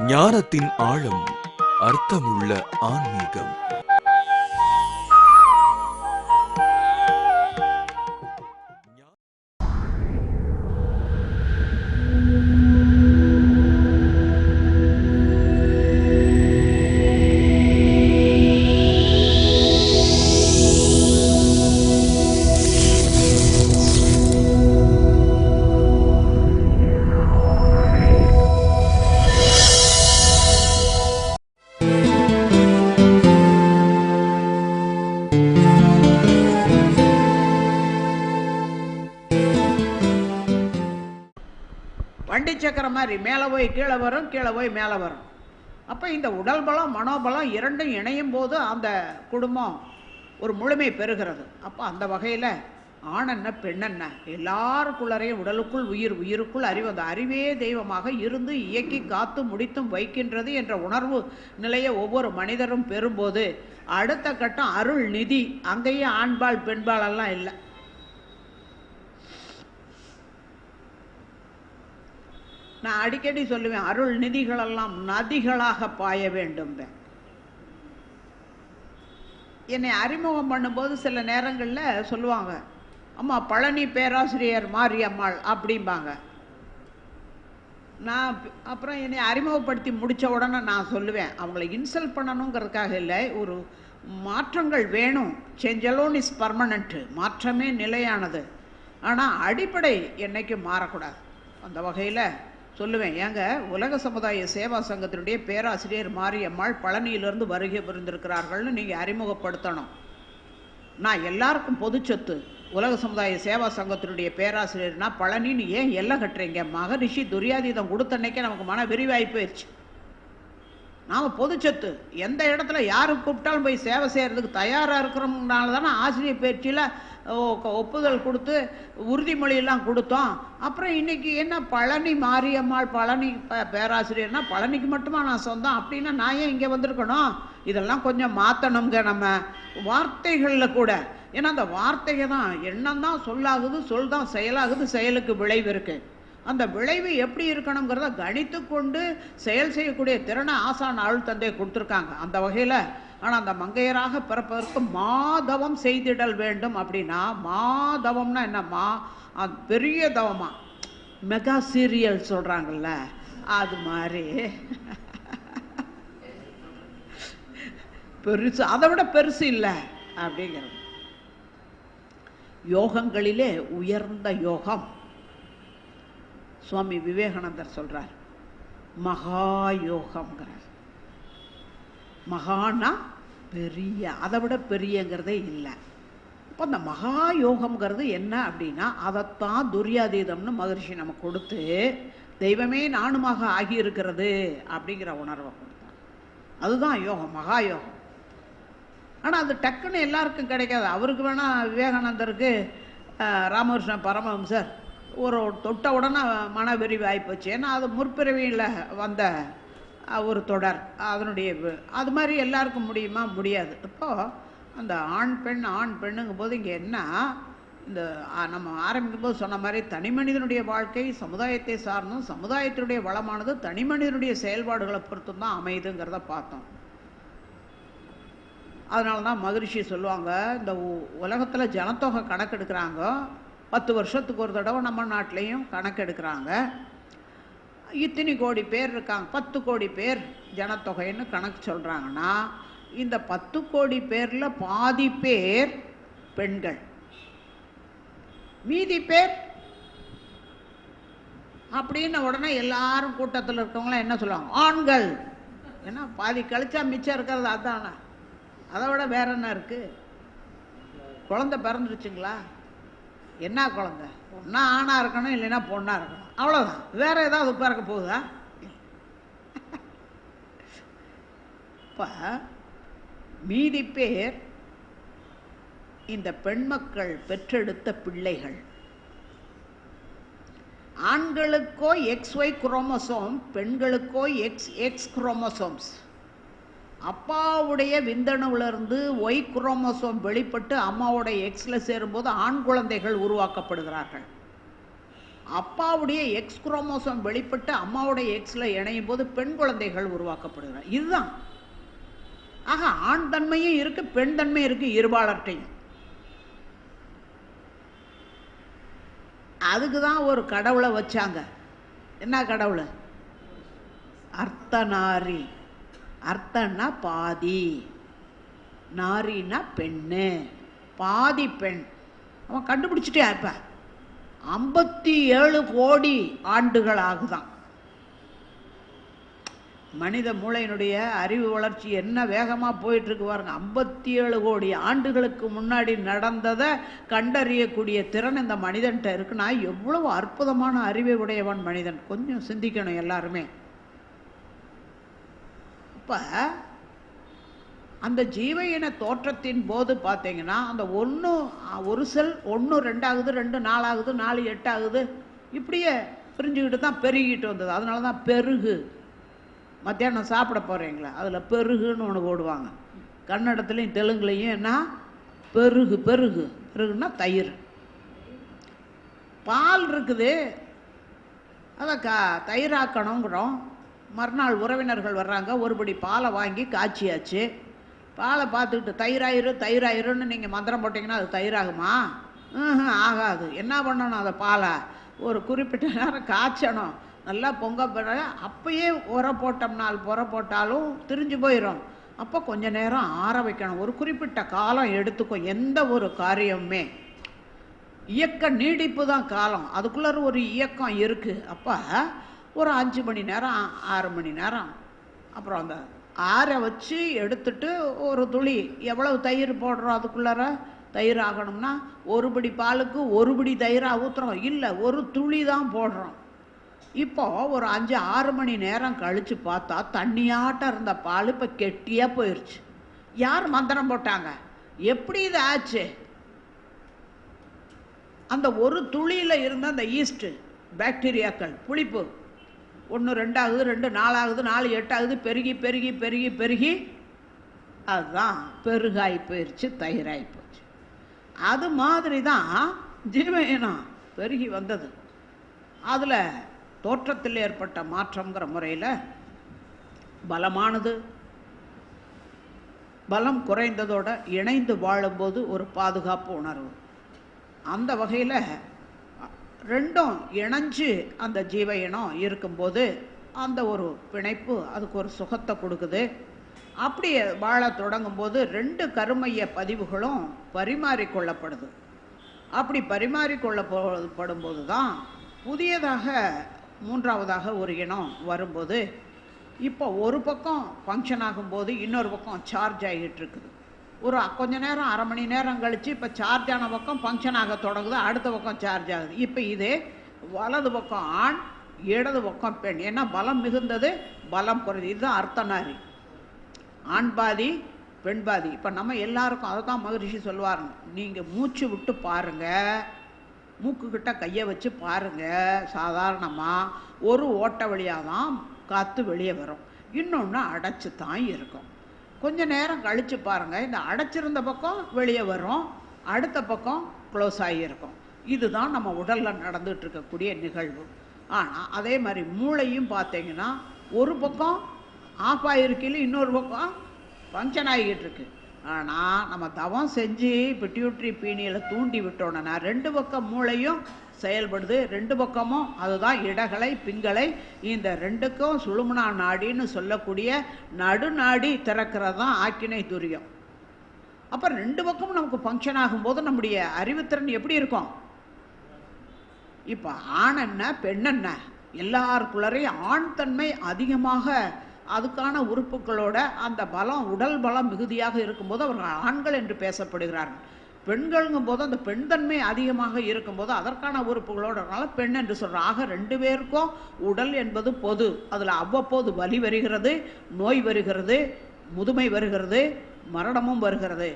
ஞானத்தின் ஆழம், அர்த்தமுள்ள ஆன்மீகம். வண்டி சக்கரம் மாதிரி மேலே போய் கீழே வரும், கீழே போய் மேலே வரும். அப்போ இந்த உடல் பலம் மனோபலம் இரண்டும் இணையும் போது அந்த குடும்பம் ஒரு முழுமை பெறுகிறது. அப்போ அந்த வகையில் ஆணென்ன பெண்ணென்ன எல்லாருக்குள்ளரையும் உடலுக்குள் உயிர், உயிருக்குள் அறிவு, அந்த அறிவே தெய்வமாக இருந்து இயக்கி காத்து முடித்தும் வைக்கின்றது என்ற உணர்வு நிலையை ஒவ்வொரு மனிதரும் பெறும்போது அடுத்த கட்டம் அருள் நிதி. அங்கேயும் ஆண்பால் பெண்பால் எல்லாம் இல்லை. நான் அடிக்கடி சொல்லுவேன், அருள் நிதிகளெல்லாம் நதிகளாக பாய வேண்டும். என்னை அறிமுகம் பண்ணும்போது சில நேரங்களில் சொல்லுவாங்க, அம்மா பழனி பேராசிரியர் மாரியம்மாள் அப்படிம்பாங்க. நான் அப்புறம் என்னை அறிமுகப்படுத்தி முடித்த உடனே நான் சொல்லுவேன், அவங்கள இன்சல்ட் பண்ணணுங்கிறதுக்காக இல்லை, ஒரு மாற்றங்கள் வேணும். சேஞ்ச் அலோன் இஸ் பர்மனண்ட்டு, மாற்றமே நிலையானது. ஆனால் அடிப்படை என்றைக்கும் மாறக்கூடாது. அந்த வகையில் சொல்லுவேன், ஏங்க உலக சமுதாய சேவா சங்கத்தினுடைய பேராசிரியர் மாரியம்மாள் பழனியிலிருந்து வருகை புரிந்திருக்கிறார்கள்னு நீங்கள் அறிமுகப்படுத்தணும். நான் எல்லாருக்கும் பொது சொத்து. உலக சமுதாய சேவா சங்கத்தினுடைய பேராசிரியர்னா பழனின்னு ஏன் எல்லாம் கட்டுறீங்க? மகரிஷி துரியாதீதம் கொடுத்தன்னைக்கே நமக்கு மன விரிவாகி போயிடுச்சு. நாம் பொது சொத்து. எந்த இடத்துல யாருக்கு கூப்பிட்டாலும் போய் சேவை செய்கிறதுக்கு தயாராக இருக்கிறோம்னால தானே ஆசிரியர் பயிற்சியில் ஒப்புதல் கொடுத்து உறுதிமொழியெல்லாம் கொடுத்தோம். அப்புறம் இன்றைக்கி என்ன பழனி மாரியம்மாள் பழனி பேராசிரியர்னா பழனிக்கு மட்டுமா நான் சொந்தம் அப்படின்னா நான் ஏன் இங்கே வந்திருக்கணும்? இதெல்லாம் கொஞ்சம் மாற்றணுங்க நம்ம வார்த்தைகளில் கூட. ஏன்னா அந்த வார்த்தைகள் தான், எண்ணம் தான் சொல்லாகுது, சொல் தான் செயலாகுது, செயலுக்கு விளைவு இருக்குது. அந்த விளைவு எப்படி இருக்கணுங்கிறத கணித்து கொண்டு செயல் செய்யக்கூடிய திறனை ஆசான் அருள் தந்தை கொடுத்துருக்காங்க. அந்த வகையில் ஆனால் அந்த மங்கையராக பிறப்பதற்கு மாதவம் செய்திடல் வேண்டும். அப்படின்னா மாதவம்னா என்னம்மா? அது பெரிய தவமா, மெகா சீரியல் சொல்கிறாங்கல்ல, அது மாதிரி பெருசு, அதை விட பெருசு இல்லை அப்படிங்கிறது. யோகங்களிலே உயர்ந்த யோகம் சுவாமி விவேகானந்தர் சொல்றார், மகா யோகம்ங்கிறார். மகானா பெரிய, அதை விட பெரியங்கிறதே இல்லை. இப்போ அந்த மகா யோகம்ங்கிறது என்ன அப்படின்னா அதைத்தான் துரியாதீதம்னு மகரிஷி நமக்கு கொடுத்து தெய்வமே நானுமாக ஆகியிருக்கிறது அப்படிங்கிற உணர்வை கொடுத்தார். அதுதான் யோகம், மகா யோகம். ஆனால் அது டக்குன்னு எல்லாருக்கும் கிடைக்காது. அவருக்கு வேணால் விவேகானந்தருக்கு ராமகிருஷ்ண பரமஹம்சர் ஒரு தொட்ட உடனே மன விரிவாகி போச்சு. ஏன்னா அது முற்பிறவியில் வந்த ஒரு தொடர், அதனுடைய அது மாதிரி எல்லாருக்கும் முடியுமா? முடியாது. இப்போது அந்த ஆண் பெண்ணுங்கும் போது இங்கே என்ன, இந்த நம்ம ஆரம்பிக்கும் போது சொன்ன மாதிரி தனி மனிதனுடைய வாழ்க்கை சமுதாயத்தை சார்ந்தும் சமுதாயத்தினுடைய வளமானது தனி மனிதனுடைய செயல்பாடுகளை பொறுத்தும் தான் அமையுதுங்கிறத பார்த்தோம். அதனால தான் மகரிஷி சொல்லுவாங்க, இந்த உலகத்தில் ஜனத்தொகை கணக்கெடுக்கிறாங்க, 10 வருஷத்துக்கு ஒரு தடவை நம்ம நாட்டிலையும் கணக்கெடுக்கிறாங்க. இத்தனை கோடி பேர் இருக்காங்க, 10 கோடி பேர் ஜனத்தொகைன்னு கணக்கு சொல்கிறாங்கன்னா இந்த 10 கோடி பேரில் பாதி பேர் பெண்கள், மீதி பேர் அப்படின்னு உடனே எல்லாரும் கூட்டத்தில் இருக்கவங்களாம் என்ன சொல்லுவாங்க? ஆண்கள். ஏன்னா பாதி கழிச்சா மிச்சம் இருக்கிறது அதானே, அதை விட வேற என்ன இருக்குது? குழந்தை பிறந்துருச்சுங்களா? என்ன குழந்தை? ஒன்றா ஆணாக இருக்கணும், இல்லைன்னா பொண்ணாக இருக்கணும், அவ்வளோதான். வேற ஏதாவது பிறக்க போகுதா? இப்போ மீதி பேர் இந்த பெண் மக்கள் பெற்றெடுத்த பிள்ளைகள். ஆண்களுக்கோ XY குரோமோசோம், பெண்களுக்கோ XX குரோமோசோம்ஸ். அப்பாவுடைய விந்தணுவிலிருந்து ஒய் குரோமோசோம் வெளிப்பட்டு அம்மாவோட எக்ஸில் சேரும்போது ஆண் குழந்தைகள் உருவாக்கப்படுகிறார்கள். அப்பாவுடைய எக்ஸ் குரோமோசோம் வெளிப்பட்டு அம்மாவுடைய எக்ஸில் இணையும் போது பெண் குழந்தைகள் உருவாக்கப்படுகிறார். இதுதான். ஆக ஆண் தன்மையும் இருக்கு, பெண் தன்மையும் இருக்கு இருபாலர்ட்டையும். அதுக்கு தான் ஒரு கடவுளை வச்சாங்க. என்ன கடவுள்? அர்த்தநாரி. அர்த்தன்னா பாதி, நாரின்னா பெண்ணு, பாதி பெண். அவன் கண்டுபிடிச்சிட்டே இருப்ப 57 கோடி ஆண்டுகள் ஆகுதான். மனித மூளையினுடைய அறிவு வளர்ச்சி என்ன வேகமாக போயிட்டு இருக்கு பாருங்க. 57 கோடி ஆண்டுகளுக்கு முன்னாடி நடந்ததை கண்டறியக்கூடிய திறன் இந்த மனிதன்கிட்ட இருக்குன்னா எவ்வளவு அற்புதமான அறிவை உடையவன் மனிதன். கொஞ்சம் சிந்திக்கணும் எல்லாருமே. அப்ப அந்த ஜீவ இன தோற்றத்தின் போது பார்த்தீங்கன்னா அந்த ஒரு செல் 1 2 ஆகுது, 2 4 ஆகுது, 4 8 ஆகுது, இப்படியே பிரிஞ்சுக்கிட்டு தான் பெருகிட்டு வந்தது. அதனால தான் பெருகு. மத்தியானம் சாப்பிட போகிறீங்களா, அதில் பெருகுன்னு ஒன்று போடுவாங்க. கன்னடத்துலேயும் தெலுங்குலையும் என்ன பெருகு. பெருகு பெருகுன்னா தயிர். பால் இருக்குது, அதை தயிராக்கணுங்கிறோம். மறுநாள் உறவினர்கள் வர்றாங்க, ஒருபடி பாலை வாங்கி காய்ச்சியாச்சு. பாலை பார்த்துக்கிட்டு தயிராயிருன்னு நீங்கள் மந்திரம் போட்டிங்கன்னா அது தயிராகுமா? ஆகாது. என்ன பண்ணணும்? அதை பாலை ஒரு குறிப்பிட்ட நேரம் காய்ச்சணும். நல்லா பொங்க போட அப்பயே புற போட்டாலும் திரிஞ்சு போயிடும். அப்போ கொஞ்ச நேரம் ஆற வைக்கணும். ஒரு குறிப்பிட்ட காலம் எடுத்துக்கும் எந்த ஒரு காரியமுமே. இயக்க நீடிப்பு தான் காலம். அதுக்குள்ள ஒரு இயக்கம் இருக்குது. அப்போ ஒரு 5 மணி நேரம் 6 மணி நேரம் அப்புறம் அந்த ஆற வச்சு எடுத்துட்டு ஒரு துளி எவ்வளவு தயிர் போடுறோம் அதுக்குள்ளார தயிர் ஆகணும்னா ஒரு படி பாலுக்கு ஒரு படி தயிராக ஊற்றுறோம் இல்லை, ஒரு துளி தான் போடுறோம். இப்போ ஒரு 5-6 மணி நேரம் கழித்து பார்த்தா தண்ணியாட்டம் இருந்த பால் இப்போ கெட்டியாக போயிடுச்சு. யார் மந்திரம் போட்டாங்க? எப்படி இது ஆச்சு? அந்த ஒரு துளியில் இருந்த அந்த ஈஸ்ட்டு பாக்டீரியாக்கள் புளிப்பு 1 2 ஆகுது, 2 4 ஆகுது, 4 8 ஆகுது, பெருகி பெருகி பெருகி பெருகி அதுதான் பெருகாய் போயிடுச்சு, தயிராகி போச்சு. அது மாதிரி தான் ஜீவ இனம் பெருகி வந்தது. அதில் தோற்றத்தில் ஏற்பட்ட மாற்றங்கிற முறையில் பலமானது. பலம் குறைந்ததோட இணைந்து வாழும்போது ஒரு பாதுகாப்பு உணர்வு. அந்த வகையில் ரெண்டும் இணைஞ்சு அந்த ஜீவ இனம் இருக்கும்போது அந்த ஒரு பிணைப்பு அதுக்கு ஒரு சுகத்தை கொடுக்குது. அப்படி வாழ தொடங்கும் போது 2 கருமைய பதிவுகளும் பரிமாறிக்கொள்ளப்படுது. அப்படி பரிமாறிக்கொள்ளப்படும் போது தான் புதியதாக 3ஆவதாக ஒரு இனம் வரும்போது இப்போ ஒரு பக்கம் ஃபங்க்ஷன் ஆகும்போது இன்னொரு பக்கம் சார்ஜ் ஆகிட்டு இருக்குது. ஒரு கொஞ்ச நேரம் 1/2 மணி நேரம் கழித்து இப்போ சார்ஜ் ஆன பக்கம் ஃபங்க்ஷன் ஆக தொடங்குது, அடுத்த பக்கம் சார்ஜ் ஆகுது. இப்போ இதே வலது பக்கம் ஆண், இடது பக்கம் பெண். ஏன்னா பலம் மிகுந்தது, பலம் குறைது. இதுதான் அர்த்தநாரி. ஆண் பாதி பெண் பாதி. இப்போ நம்ம எல்லாருக்கும் அதை தான் மகரிஷி சொல்லுவாருங்க. நீங்கள் மூச்சு விட்டு பாருங்கள், மூக்குக்கிட்ட கையை வச்சு பாருங்கள். சாதாரணமாக ஒரு ஓட்டை வழியாக தான் காற்று வெளியே வரும், இன்னொன்று அடைச்சி தான் இருக்கும். கொஞ்ச நேரம் கழித்து பாருங்கள், இந்த அடைச்சிருந்த பக்கம் வெளியே வரும், அடுத்த பக்கம் க்ளோஸ் ஆகியிருக்கும். இதுதான் நம்ம உடலில் நடந்துகிட்டு இருக்கக்கூடிய நிகழ்வு. ஆனால் அதே மாதிரி மூளையும் பார்த்தீங்கன்னா ஒரு பக்கம் ஆஃப் ஆகிருக்கையில் இன்னொரு பக்கம் ஃபங்க்ஷன் ஆகிக்கிட்டு இருக்கு. ஆனால் நம்ம தவம் செஞ்சு பிட்யூட்ரி பீனியில் தூண்டி விட்டோன்னா 2 பக்கம் மூளையும் செயல்படுது. 2 பக்கமும் அதுதான் இடகலை பிங்களை. இந்த 2க்கும் சுழுமுனா நாடின்னு சொல்லக்கூடிய நடுநாடி திறக்கிறது தான் ஆக்கினை துரியம். அப்போ 2 பக்கமும் நமக்கு ஃபங்க்ஷன் ஆகும்போது நம்முடைய அறிவுத்திறன் எப்படி இருக்கும்? இப்போ ஆண் என்ன பெண் என்ன எல்லாருக்குள்ளரையும் ஆண் தன்மை அதிகமாக அதுக்கான உறுப்புகளோட அந்த பலம் உடல் பலம் மிகுதியாக இருக்கும்போது அவர்கள் ஆண்கள் என்று பேசப்படுகிறார்கள். பெண்கள்ங்கும் போது அந்த பெண் தன்மை அதிகமாக இருக்கும்போது அதற்கான உறுப்புகளோடனால பெண் என்று சொல்கிறாங்க. ஆக 2 பேருக்கும் உடல் என்பது பொது. அதில் அவ்வப்போது வலி வருகிறது, நோய் வருகிறது, முதுமை வருகிறது, மரணமும் வருகிறது.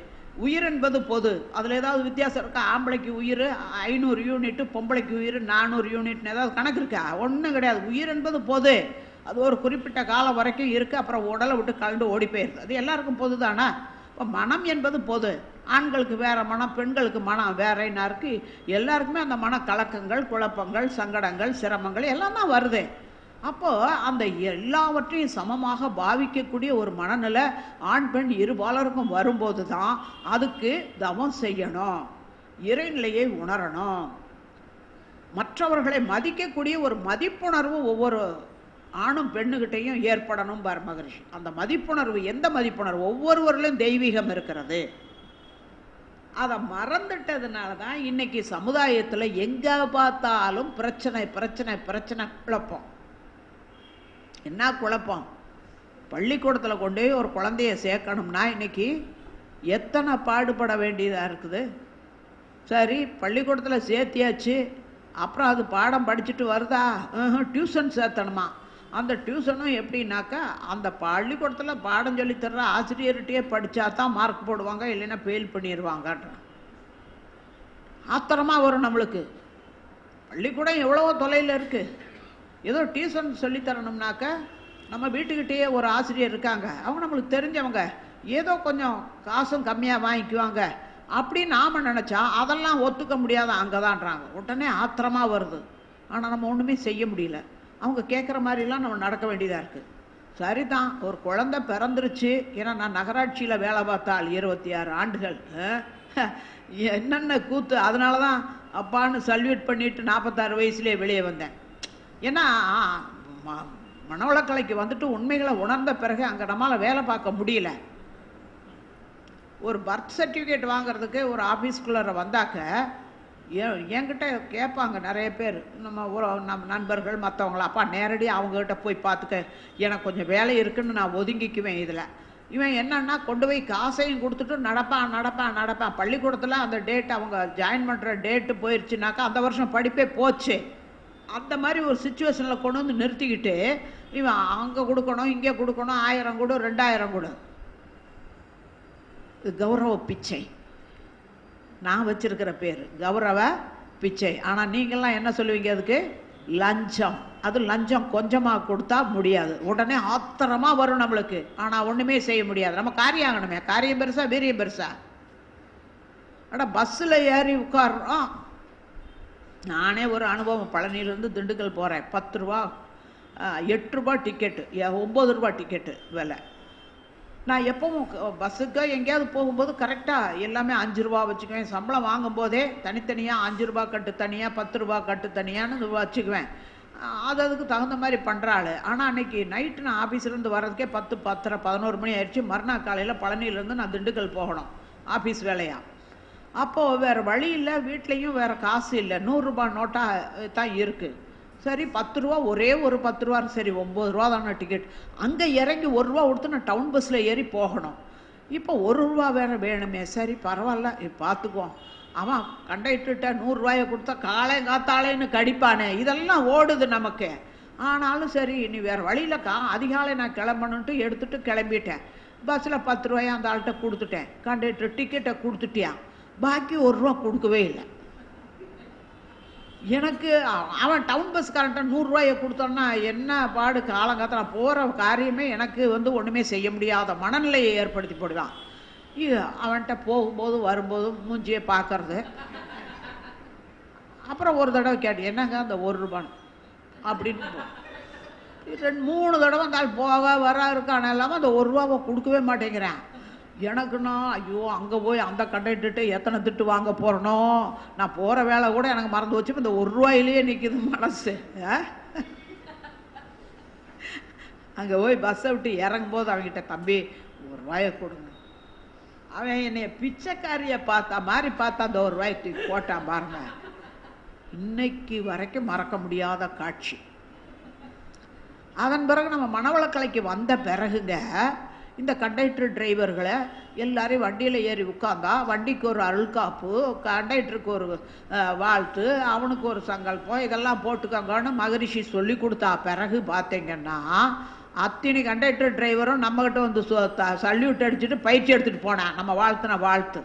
உயிர் என்பது பொது. அதில் ஏதாவது வித்தியாசம் இருக்கா? ஆம்பளைக்கு உயிர் 500 யூனிட்டு, பொம்பளைக்கு உயிர் 400 யூனிட்னு ஏதாவது கணக்கு இருக்கா? ஒன்றும் கிடையாது. உயிர் என்பது பொது. அது ஒரு குறிப்பிட்ட காலம் வரைக்கும் இருக்குது, அப்புறம் உடலை விட்டு கலந்து ஓடி போயிடுது. அது எல்லாருக்கும் பொது தானே. இப்போ மனம் என்பது பொது. ஆண்களுக்கு வேற மனம், பெண்களுக்கு மனம் வேறன்னா இருக்கு. எல்லாருக்குமே அந்த மனக்கலக்கங்கள், குழப்பங்கள், சங்கடங்கள், சிரமங்கள் எல்லாம் தான் வருது. அப்போ அந்த எல்லாவற்றையும் சமமாக பாவிக்கக்கூடிய ஒரு மனநிலை ஆண் பெண் இருபாலருக்கும் வரும்போது தான் அதுக்கு தவம் செய்யணும், இறைநிலையை உணரணும், மற்றவர்களை மதிக்கக்கூடிய ஒரு மதிப்புணர்வு ஒவ்வொரு ஆணும் பெண்ணுகிட்டையும் ஏற்படணும் பார் மகரிஷி. அந்த மதிப்புணர்வு, எந்த மதிப்புணர்வு? ஒவ்வொருவரிலும் தெய்வீகம் இருக்கிறது. அதை மறந்துட்டதுனால தான் இன்னைக்கு சமுதாயத்தில் எங்க பார்த்தாலும் பிரச்சனை பிரச்சனை பிரச்சனை, குழப்பம். என்ன குழப்பம்? பள்ளிக்கூடத்தில் கொண்டு போய் ஒரு குழந்தைய சேர்க்கணும்னா இன்னைக்கு எத்தனை பாடுபட வேண்டியதாக இருக்குது. சரி, பள்ளிக்கூடத்தில் சேர்த்தியாச்சு, அப்புறம் அது பாடம் படிச்சுட்டு வருதா? டியூஷன் சேர்த்தணுமா? அந்த டியூஷனும் எப்படின்னாக்கா அந்த பள்ளிக்கூடத்தில் பாடம் சொல்லி தர்ற ஆசிரியர்கிட்டயே படித்தா தான் மார்க் போடுவாங்க, இல்லைன்னா ஃபெயில் பண்ணிடுவாங்கன்ற ஆத்திரமாக வரும் நம்மளுக்கு. பள்ளிக்கூடம் எவ்வளவோ தொலைவில் இருக்குது. ஏதோ டியூஷன் சொல்லித்தரணும்னாக்க நம்ம வீட்டுக்கிட்டேயே ஒரு ஆசிரியர் இருக்காங்க, அவங்க நம்மளுக்கு தெரிஞ்சவங்க, ஏதோ கொஞ்சம் காசும் கம்மியாக வாங்கிக்குவாங்க அப்படின்னு நாம் நினச்சா அதெல்லாம் ஒத்துக்க முடியாத அங்கே தான்றாங்க. உடனே ஆத்திரமாக வருது. ஆனால் நம்ம ஒன்றுமே செய்ய முடியல. அவங்க கேட்குற மாதிரிலாம் நம்ம நடக்க வேண்டியதாக இருக்குது. சரிதான், ஒரு குழந்தை பிறந்துருச்சு. ஏன்னா நான் நகராட்சியில் வேலை பார்த்தாள் 26 ஆண்டுகள். என்னென்ன கூத்து! அதனால தான் அப்பான்னு சல்யூட் பண்ணிட்டு 46 வயசுலேயே வெளியே வந்தேன். ஏன்னா மனவளக்கலைக்கு வந்துட்டு உண்மைகளை உணர்ந்த பிறகு அங்கே நம்மளால் வேலை பார்க்க முடியல. ஒரு பர்த் சர்டிஃபிகேட் வாங்கிறதுக்கு ஒரு ஆஃபீஸ்குள்ளே வந்தாக்க என்கிட்ட கேட்பாங்க நிறைய பேர், நம்ம நண்பர்கள் மற்றவங்கள, அப்பா நேரடியாக அவங்ககிட்ட போய் பார்த்துக்க, எனக்கு கொஞ்சம் வேலை இருக்குன்னு நான் ஒதுங்கிக்குவேன். இதில் இவன் என்னன்னா கொண்டு போய் காசையும் கொடுத்துட்டு நடப்பான். பள்ளிக்கூடத்தில் அந்த டேட், அவங்க ஜாயின் பண்ணுற டேட்டு போயிடுச்சுனாக்கா அந்த வருஷம் படிப்பே போச்சு. அந்த மாதிரி ஒரு சுச்சுவேஷனில் கொண்டு வந்து நிறுத்திக்கிட்டு இவன் அங்கே கொடுக்கணும், இங்கே கொடுக்கணும், 1000 கொடு, 2000 கொடு. இது கௌரவ பிச்சை. நான் வச்சிருக்கிற பேர் கௌரவ பிச்சை. ஆனால் நீங்கள்லாம் என்ன சொல்லுவீங்க அதுக்கு? லஞ்சம். அது லஞ்சம் கொஞ்சமாக கொடுத்தா முடியாது, உடனே ஆத்திரமாக வரும் நம்மளுக்கு. ஆனால் ஒன்றுமே செய்ய முடியாது. நம்ம காரியம் ஆகணுமே. காரியம் பெருசா வீரியம் பெருசா? ஆனால் பஸ்ஸில் ஏறி உட்கார்றோம். நானே ஒரு அனுபவம். பழனியிலேருந்து திண்டுக்கல் போகிறேன். 10 ரூபா 8 ரூபா டிக்கெட்டு, 9 ரூபா டிக்கெட்டு விலை. நான் எப்பவும் பஸ்ஸுக்கு எங்கேயாவது போகும்போது கரெக்டாக எல்லாமே 5 ரூபா வச்சுக்குவேன். சம்பளம் வாங்கும்போதே தனித்தனியாக 5 ரூபா கட்டு தனியாக, 10 ரூபா கட்டு தனியான்னு வச்சுக்குவேன். அதுக்கு தகுந்த மாதிரி பண்ணுறாள். ஆனால் அன்றைக்கி நைட்டு நான் ஆஃபீஸ்லேருந்து வர்றதுக்கே 10, 10:30, 11 மணி ஆயிடுச்சு. மறுநாள் காலையில் பழனியிலேருந்து நான் திண்டுக்கல் போகணும் ஆஃபீஸ் வேலையாக. அப்போது வேறு வழி இல்லை, வீட்லேயும் வேறு காசு இல்லை, 100 ரூபா நோட்டாக தான் இருக்குது. சரி 10 ரூபா, ஒரே ஒரு 10 ரூபா, சரி 9 ரூபா தானே டிக்கெட். அங்கே இறங்கி 1 ரூபா கொடுத்து நான் டவுன் பஸ்ஸில் ஏறி போகணும். இப்போ 1 ரூபா வேறு வேணுமே. சரி பரவாயில்ல, பார்த்துக்குவோம். அவன் கண்டக்டர்கிட்ட 100 ரூபாயை கொடுத்தா காத்தாலேன்னு கடிப்பானே, இதெல்லாம் ஓடுது நமக்கு. ஆனாலும் சரி இனி வேறு வழியில் அதிகாலை நான் கிளம்பணுன்ட்டு எடுத்துகிட்டு கிளம்பிட்டேன். பஸ்ஸில் 10 ரூபாயை அந்த ஆள்கிட்ட கொடுத்துட்டேன். கண்டக்டர் டிக்கெட்டை கொடுத்துட்டியான், பாக்கி 1 ரூபா கொடுக்கவே இல்லை. எனக்கு அவன் டவுன் பஸ்காரன்ட்ட 100 ரூபாயை கொடுத்தோன்னா என்ன பாடு! காலங்காலத்தில் நான் போகிற காரியமே எனக்கு ஒன்றுமே செய்ய முடியாத மனநிலையை ஏற்படுத்தி போடுவான். இது அவன்கிட்ட போகும்போது வரும்போதும் மூஞ்சியை பார்க்கறது. அப்புறம் ஒரு தடவை கேட்டு, என்னங்க அந்த 1 ரூபான்னு அப்படின்னு 2-3 தடவை அந்த ஆள் போக வர இருக்கான இல்லாமல் அந்த 1 ரூபாவை கொடுக்கவே மாட்டேங்கிறேன். எனக்குன்னா ஐயோ, அங்கே போய் அந்த கண்டக்டர்கிட்ட எத்தனை திட்டு வாங்க போகிறனோ, நான் போகிற வேலை கூட எனக்கு மறந்து வச்சு இந்த 1 ரூபாயிலேயே நிற்கிது மனசு. அங்கே போய் பஸ்ஸை விட்டு இறங்கும் போது அவங்ககிட்ட, தம்பி 1 ரூபாயை கொடுங்க. அவன் என்னைய பிச்சைக்காரியை பார்த்தா மாதிரி பார்த்தா அந்த 1 ரூபாய் தூக்கி போட்டான் பாருங்க. இன்னைக்கு வரைக்கும் மறக்க முடியாத காட்சி. அதன் பிறகு நம்ம மனவளக்கலைக்கு வந்த பிறகுங்க இந்த கண்டக்டர் டிரைவர்களை எல்லாரையும் வண்டியில் ஏறி உட்காந்தா வண்டிக்கு ஒரு அருள்காப்பு, கண்டக்டருக்கு ஒரு வாழ்த்து, அவனுக்கு ஒரு சங்கல்பம், இதெல்லாம் போட்டுக்கோங்கன்னு மகரிஷி சொல்லி கொடுத்தா பிறகு பார்த்தீங்கன்னா அத்தனை கண்டக்டர் டிரைவரும் நம்மகிட்ட வந்து சல்யூட் அடிச்சுட்டு பயிற்சி எடுத்துகிட்டு போனான் நம்ம வாழ்த்துன வாழ்த்து.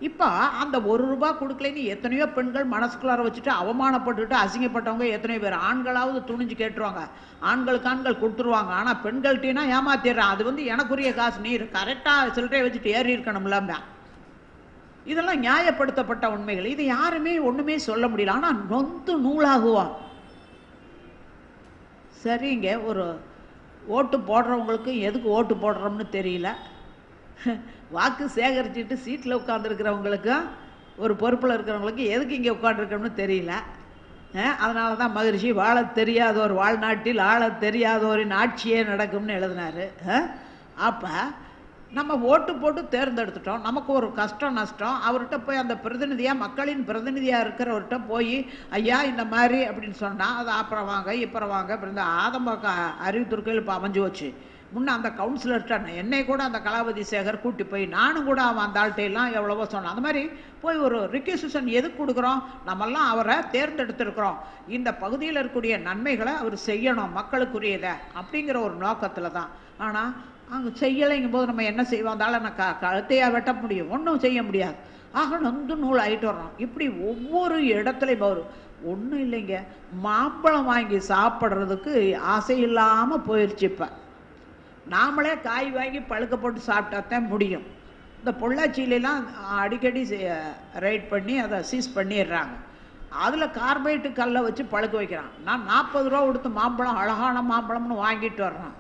இப்போ அந்த ₹1 கொடுக்கலைன்னு எத்தனையோ பெண்கள் மனசுக்குள்ளார வச்சுட்டு அவமானப்பட்டுட்டு அசிங்கப்பட்டவங்க எத்தனையோ பேர். ஆண்களாவது துணிஞ்சு கேட்டுருவாங்க, ஆண்களுக்கு ஆண்கள் கொடுத்துருவாங்க. ஆனால் பெண்கள்கிட்டனா ஏமாத்திடுறான். அது எனக்குரிய காசு, நீ கரெக்டாக சில்லறையை வச்சுட்டு ஏறி இருக்கணும்ல. இதெல்லாம் நியாயப்படுத்தப்பட்ட உண்மைகள். இது யாருமே ஒன்றுமே சொல்ல முடியல. ஆனால் நொந்து நூலாகுவான். சரிங்க, ஒரு ஓட்டு போடுறவங்களுக்கு எதுக்கு ஓட்டு போடுறோம்னு தெரியல, வாக்கு சேகரிச்சுட்டு சீட்டில் உட்காந்துருக்கிறவங்களுக்கும் ஒரு பொறுப்பில் இருக்கிறவங்களுக்கு எதுக்கு இங்கே உட்காந்துருக்கோம்னு தெரியல. அதனால தான் மகரிஷி வாழ தெரியாதோர் வாழ்நாட்டில் ஆள தெரியாதோரின் ஆட்சியே நடக்கும்னு எழுதினார். அப்போ நம்ம ஓட்டு போட்டு தேர்ந்தெடுத்துட்டோம், நமக்கு ஒரு கஷ்டம் நஷ்டம், அவர்கிட்ட போய் அந்த பிரதிநிதியாக, மக்களின் பிரதிநிதியாக இருக்கிறவர்கிட்ட போய் ஐயா இந்த மாதிரி அப்படின்னு சொன்னால் அது அப்புறம் வாங்க இப்புறம் வாங்க அப்படி இந்த ஆதம்பாக்க அறிவுத்துறையில் இப்போ அமைஞ்சு வச்சு. முன்னே அந்த கவுன்சிலர்கிட்ட என்னை கூட அந்த கலாபதி சேகர் கூட்டி போய் நானும் கூட அவன் அந்த ஆள்கிட்டையெல்லாம் எவ்வளவோ சொன்னான். அந்த மாதிரி போய் ஒரு ரிக்வெசிஷன் எதுக்கு கொடுக்குறோம்? நம்மெல்லாம் அவரை தேர்ந்தெடுத்திருக்கிறோம், இந்த பகுதியில் இருக்கக்கூடிய நன்மைகளை அவர் செய்யணும், மக்களுக்குரியதை அப்படிங்கிற ஒரு நோக்கத்தில் தான். ஆனால் அங்கே செய்யலைங்கும் போது நம்ம என்ன செய்வோம்? அந்தால நான் கழுத்தையாக வெட்ட முடியும்? ஒன்றும் செய்ய முடியாது. ஆக நொந்து நூல் ஆகிட்டு வர்றோம். இப்படி ஒவ்வொரு இடத்துலையும் ஒரு ஒன்றும் இல்லைங்க, மாம்பழம் வாங்கி சாப்பிட்றதுக்கு ஆசை இல்லாமல் போயிடுச்சு. இப்போ நாமளே காய் வாங்கி பழுக்க போட்டு சாப்பிட்டாத்தான் முடியும். இந்த பொள்ளாச்சியிலாம் அடிக்கடி ரைட் பண்ணி அதை சீஸ் பண்ணிடுறாங்க. அதில் கார்பைட்டு கல்லை வச்சு பழுக்க வைக்கிறான். நான் ₹40 கொடுத்து மாம்பழம், அழகான மாம்பழம்னு வாங்கிட்டு வர்றேன்.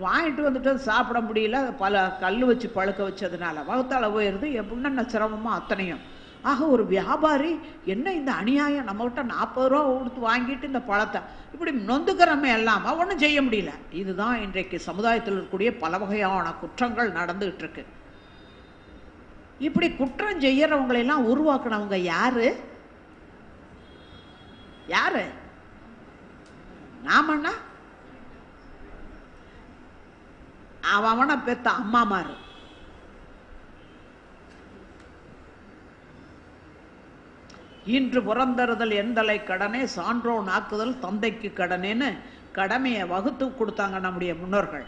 வாங்கிட்டு வந்துட்டு சாப்பிட முடியல, பல கல் வச்சு பழுக்க வச்சதுனால வகுத்தால போயிடுது. எப்படின்னா சிரமமோ அத்தனையும். ஆக ஒரு வியாபாரி என்ன இந்த அநியாயம், நம்மகிட்ட ₹40 கொடுத்து வாங்கிட்டு இந்த பழத்தை இப்படி நொந்துக்கிறமே இல்லாமல் ஒன்றும் செய்ய முடியல. இதுதான் இன்றைக்கு சமுதாயத்தில் இருக்கக்கூடிய பல வகையான குற்றங்கள் நடந்துகிட்டு இருக்கு. இப்படி குற்றம் செய்யறவங்களெல்லாம் உருவாக்குனவங்க யாரு? யாரு? நாமன்னா அவனை பெத்த அம்மாமாரு. இன்று புறந்தறுதல் எந்தலை கடனே, சான்றோன் ஆக்குதல் தந்தைக்கு கடனேன்னு கடமையை வகுத்து கொடுத்தாங்க நம்முடைய முன்னோர்கள்.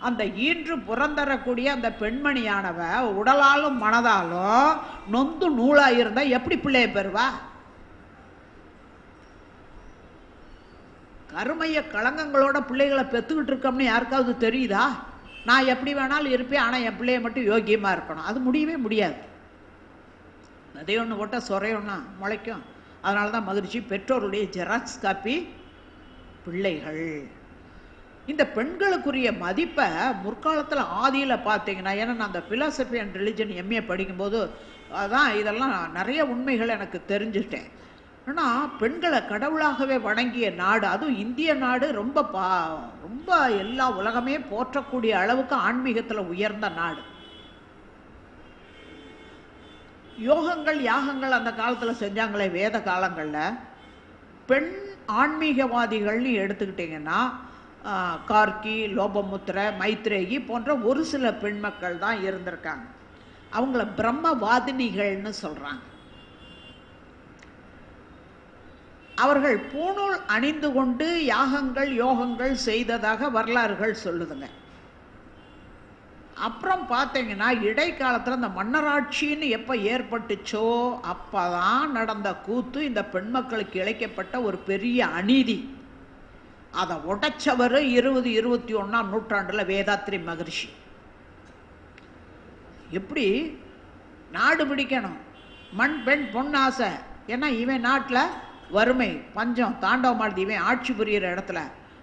அந்த ஈன்று புறந்தரக்கூடிய அந்த பெண்மணியானவ உடலாலும் மனதாலும் நொந்து நூலாயிருந்தா எப்படி பிள்ளைய பெறுவா? கருமைய களங்கங்களோட பிள்ளைகளை பெற்றுக்கிட்டு இருக்கோம்னு யாருக்காவது தெரியுதா? நான் எப்படி வேணாலும் இருப்பேன், ஆனால் என் பிள்ளைய மட்டும் யோக்கியமாக இருக்கணும், அது முடியவே முடியாது. அதே ஒன்று போட்டால் சொறையொன்னா முளைக்கும். அதனால தான் மகிழ்ச்சி பெற்றோருடைய ஜெராக்ஸ் காப்பி பிள்ளைகள். இந்த பெண்களுக்குரிய மதிப்பை முற்காலத்தில் ஆதியில் பார்த்தீங்கன்னா, ஏன்னா நான் அந்த ஃபிலாசபி அண்ட் ரிலிஜன் எம்ஏ படிக்கும்போது அதான் இதெல்லாம் நிறைய உண்மைகள் எனக்கு தெரிஞ்சுட்டேன். ஆனால் பெண்களை கடவுளாகவே வணங்கிய நாடு, அதுவும் இந்திய நாடு, ரொம்ப எல்லா உலகமே போற்றக்கூடிய அளவுக்கு ஆன்மீகத்தில் உயர்ந்த நாடு. யோகங்கள் யாகங்கள் அந்த காலத்தில் செஞ்சாங்களே வேத காலங்களில். பெண் ஆன்மீகவாதிகள்னு எடுத்துக்கிட்டிங்கன்னா கார்கி, லோபமுத்திர, மைத்ரேயி போன்ற ஒரு சில பெண் மக்கள் தான் இருந்திருக்காங்க. அவங்கள பிரம்மவாதினிகள்னு சொல்கிறாங்க. அவர்கள் பூணூல் அணிந்து கொண்டு யாகங்கள் யோகங்கள் செய்ததாக வரலாறுகள் சொல்லுதுங்க. அப்புறம் பார்த்தீங்கன்னா இடைக்காலத்தில் இந்த மன்னராட்சின்னு எப்போ ஏற்பட்டுச்சோ அப்போதான் நடந்த கூத்து இந்த பெண் மக்களுக்கு இழைக்கப்பட்ட ஒரு பெரிய அநீதி. அதை உடைச்சவர் 20, 21ஆம் நூற்றாண்டில் வேதாத்ரி மகரிஷி. எப்படி நாடு பிடிக்கணும், மண் பெண் பொன் ஆசை, ஏன்னா இவன் நாட்டில் வறுமை பஞ்சம் தாண்டவமானது, இவன் ஆட்சி புரிகிற இடத்துல.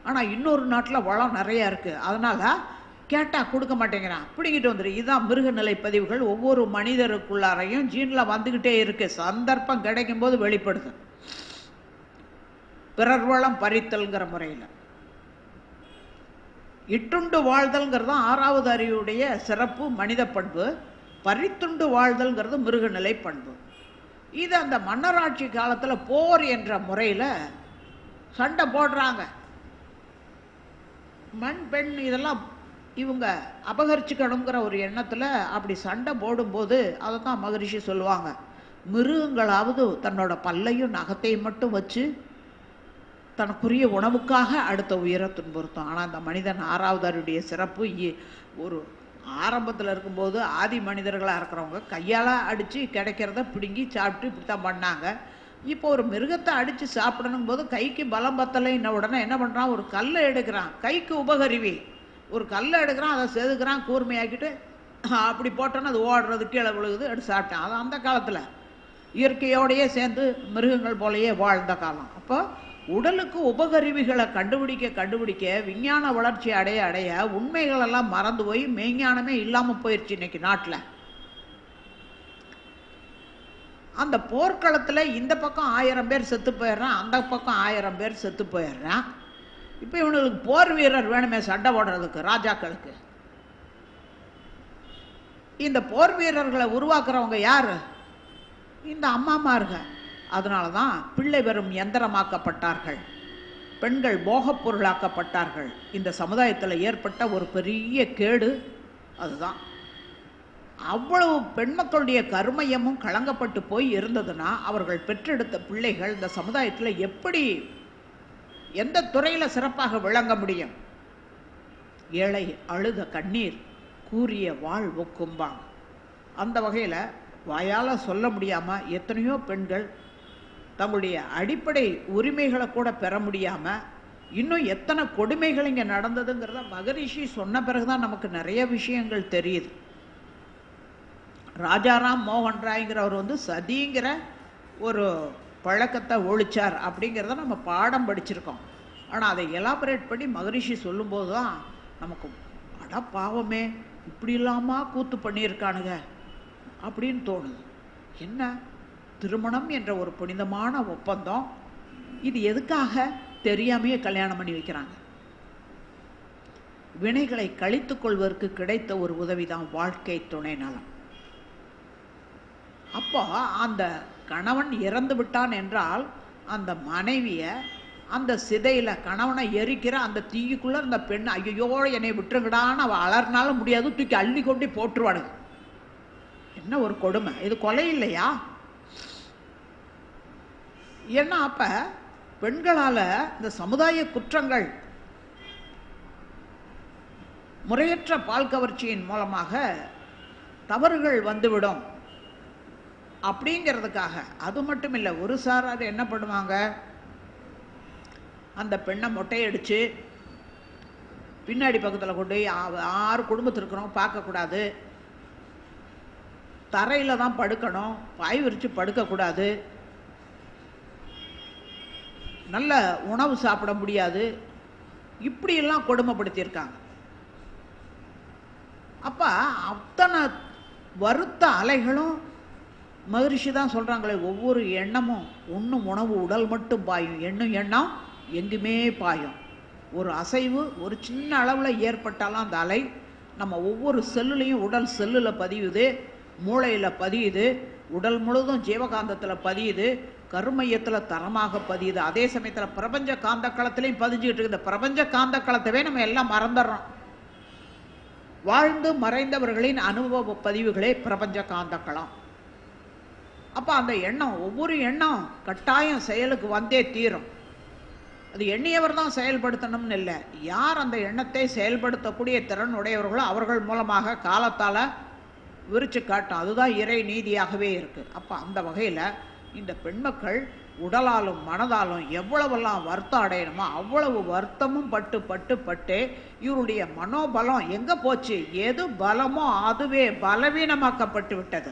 ஆனால் இன்னொரு நாட்டில் வளம் நிறையா இருக்குது, அதனால் கேட்டால் கொடுக்க மாட்டேங்கிறான், பிடிங்கிட்டு வந்துடு. இதுதான் மிருகநிலை பதிவுகள் ஒவ்வொரு மனிதருக்குள்ளாரையும் ஜீனில் வந்துக்கிட்டே இருக்குது. சந்தர்ப்பம் கிடைக்கும் போது வெளிப்படுது. பிறர் வளம் பறித்தல்ங்கிற முறையில் இட்டுண்டு வாழ்தல்ங்கிறது 6வது அறிவுடைய சிறப்பு மனித பண்பு, பறித்துண்டு வாழ்தல்ங்கிறது மிருகநிலை பண்பு. இது அந்த மன்னராட்சி காலத்தில் போர் என்ற முறையில் சண்டை போடுறாங்க. மண் பெண் இதெல்லாம் இவங்க அபகரிச்சுக்கணுங்கிற ஒரு எண்ணத்தில் அப்படி சண்டை போடும்போது அதை தான் மகரிஷி சொல்லுவாங்க, மிருகங்களாவது தன்னோட பல்லையும் நகத்தையும் மட்டும் வச்சு தனக்குரிய உணவுக்காக அடுத்த உயிரை துன்புறுத்தும். ஆனால் அந்த மனிதன் 6வது அறிவுடைய சிறப்பு ஒரு ஆரம்பத்தில் இருக்கும்போது ஆதி மனிதர்களாக இருக்கிறவங்க கையால் அடித்து கிடைக்கிறத பிடுங்கி சாப்பிட்டு இப்படி தான் பண்ணாங்க. இப்போ ஒரு மிருகத்தை அடித்து சாப்பிடணும் போது கைக்கு பலம் பத்தலைன்ன உடனே என்ன பண்ணுறான், ஒரு கல்லை எடுக்கிறான், கைக்கு உபகருவி, ஒரு கல்லை எடுக்கிறான், அதை செதுக்கிறான், கூர்மையாக்கிட்டு அப்படி போட்டோன்னா அது ஓடுறது, கீழே விழுகுது, எடுத்து சாப்பிட்டான். அது அந்த காலத்தில் இயற்கையோடையே சேர்ந்து மிருகங்கள் போலையே வாழ்ந்த காலம். அப்போ உடலுக்கு உபகருவிகளை கண்டுபிடிக்க விஞ்ஞான வளர்ச்சி அடைய உண்மைகளெல்லாம் மறந்து போய் மெய்ஞானமே இல்லாமல் போயிடுச்சு இன்னைக்கு நாட்டில். அந்த போர்க்களத்தில் இந்த பக்கம் 1000 பேர் செத்து போயிடுறான், அந்த பக்கம் 1000 பேர் செத்து போயிடுறான். இப்போ இவனுக்கு போர் வீரர் வேணுமே சண்டை போடுறதுக்கு, ராஜாக்களுக்கு. இந்த போர் வீரர்களை உருவாக்குறவங்க யார்? இந்த அம்மாமார்கள். அதனால தான் பிள்ளை வெறும் யந்திரமாக்கப்பட்டார்கள், பெண்கள் போகப் பொருளாக்கப்பட்டார்கள். இந்த சமுதாயத்தில் ஏற்பட்ட ஒரு பெரிய கேடு அதுதான். அவ்வளவு பெண் மக்களுடைய கருமையமும் களங்கப்பட்டு போய் இருந்ததுன்னா அவர்கள் பெற்றெடுத்த பிள்ளைகள் இந்த சமுதாயத்தில் எப்படி எந்த துறையில் சிறப்பாக விளங்க முடியும்? ஏழை அழுத கண்ணீர் கூறிய வாழ் ஒக்கும்பாங்க. அந்த வகையில் வாயால் சொல்ல முடியாமல் எத்தனையோ பெண்கள் தங்களுடைய அடிப்படை உரிமைகளை கூட பெற முடியாமல் இன்னும் எத்தனை கொடுமைகள் இங்கே நடந்ததுங்கிறத மகரிஷி சொன்ன பிறகுதான் நமக்கு நிறைய விஷயங்கள் தெரியுது. ராஜாராம் மோகன் ராய்ங்கிறவர் சதிங்கிற ஒரு பழக்கத்தை ஒழிச்சார் அப்படிங்கிறத நம்ம பாடம் படிச்சிருக்கோம். ஆனால் அதை எலாபரேட் பண்ணி மகரிஷி சொல்லும்போது தான் நமக்கு அட பாவமே இப்படி இல்லாமல் கூத்து பண்ணியிருக்கானுங்க அப்படின்னு தோணுது. என்ன திருமணம் என்ற ஒரு புனிதமான ஒப்பந்தம், இது எதுக்காக தெரியாமையே கல்யாணம் பண்ணி வைக்கிறாங்க? வினைகளை கழித்துக் கொள்வதற்கு கிடைத்த ஒரு உதவிதான் வாழ்க்கை துணை நலம். அப்போ அந்த கணவன் இறந்து விட்டான் என்றால் அந்த மனைவியை அந்த சிதையில கணவனை எரிக்கிற அந்த தீயுக்குள்ள அந்த பெண் ஐயோ என்னை விட்டுருங்கடான்னு அவள் அலர்னாலும் முடியாது, தூக்கி அள்ளி கொண்டு போட்டுருவானுங்க. என்ன ஒரு கொடுமை! இது கொலை இல்லையா? ஏன்னா அப்ப பெண்களால இந்த சமுதாய குற்றங்கள், முறையற்ற பால் கவர்ச்சியின் மூலமாக தவறுகள் வந்துவிடும் அப்படிங்கிறதுக்காக. அது மட்டும் இல்லை, ஒரு சாரார் என்ன பண்ணுவாங்க, அந்த பெண்ணை மொட்டையடிச்சு பின்னாடி பக்கத்தில் கொண்டு போய் 6 குடும்பத்தில் இருக்கிறோம் பார்க்கக்கூடாது, தரையில் தான் படுக்கணும், பாய் விரித்து படுக்கக்கூடாது, நல்ல உணவு சாப்பிட முடியாது, இப்படியெல்லாம் கொடுமைப்படுத்தியிருக்காங்க. அப்போ அத்தனை வருத்த அலைகளும் மகரிஷி தான் சொல்கிறாங்களே, ஒவ்வொரு எண்ணமும் உண்ணும் உணவு உடல் மட்டும் பாயும், எண்ணும் எண்ணம் எங்குமே பாயும். ஒரு அசைவு ஒரு சின்ன அளவில் ஏற்பட்டாலும் அந்த அலை நம்ம ஒவ்வொரு செல்லுலையும், உடல் செல்லில் பதியுது, மூளையில் பதியுது, உடல் முழுதும் ஜீவகாந்தத்தில் பதியுது, கருமையத்தில் தரமாக பதியுது. அதே சமயத்தில் பிரபஞ்ச காந்த களத்திலையும் பதிஞ்சுக்கிட்டு இருக்குது. பிரபஞ்ச காந்த களத்தவே நம்ம எல்லாம் மறந்துடுறோம். வாழ்ந்து மறைந்தவர்களின் அனுபவ பதிவுகளே பிரபஞ்ச காந்த களம். அப்போ அந்த எண்ணம், ஒவ்வொரு எண்ணம் கட்டாயம் செயலுக்கு வந்தே தீரும். அது எண்ணியவர் தான் செயல்படுத்தணும்னு இல்லை, யார் அந்த எண்ணத்தை செயல்படுத்தக்கூடிய திறன் உடையவர்களோ அவர்கள் மூலமாக காலத்தால் விரிச்சு காட்டும். அதுதான் இறை நீதியாகவே இருக்குது. அப்போ அந்த வகையில் இந்த பெண்மக்கள் உடலாலும் மனதாலும் எவ்வளவெல்லாம் வருத்தம் அடையணுமோ அவ்வளவு வருத்தமும் பட்டு பட்டு பட்டு இவருடைய மனோபலம் எங்கே போச்சு? எது பலமோ அதுவே பலவீனமாக்கப்பட்டு விட்டது.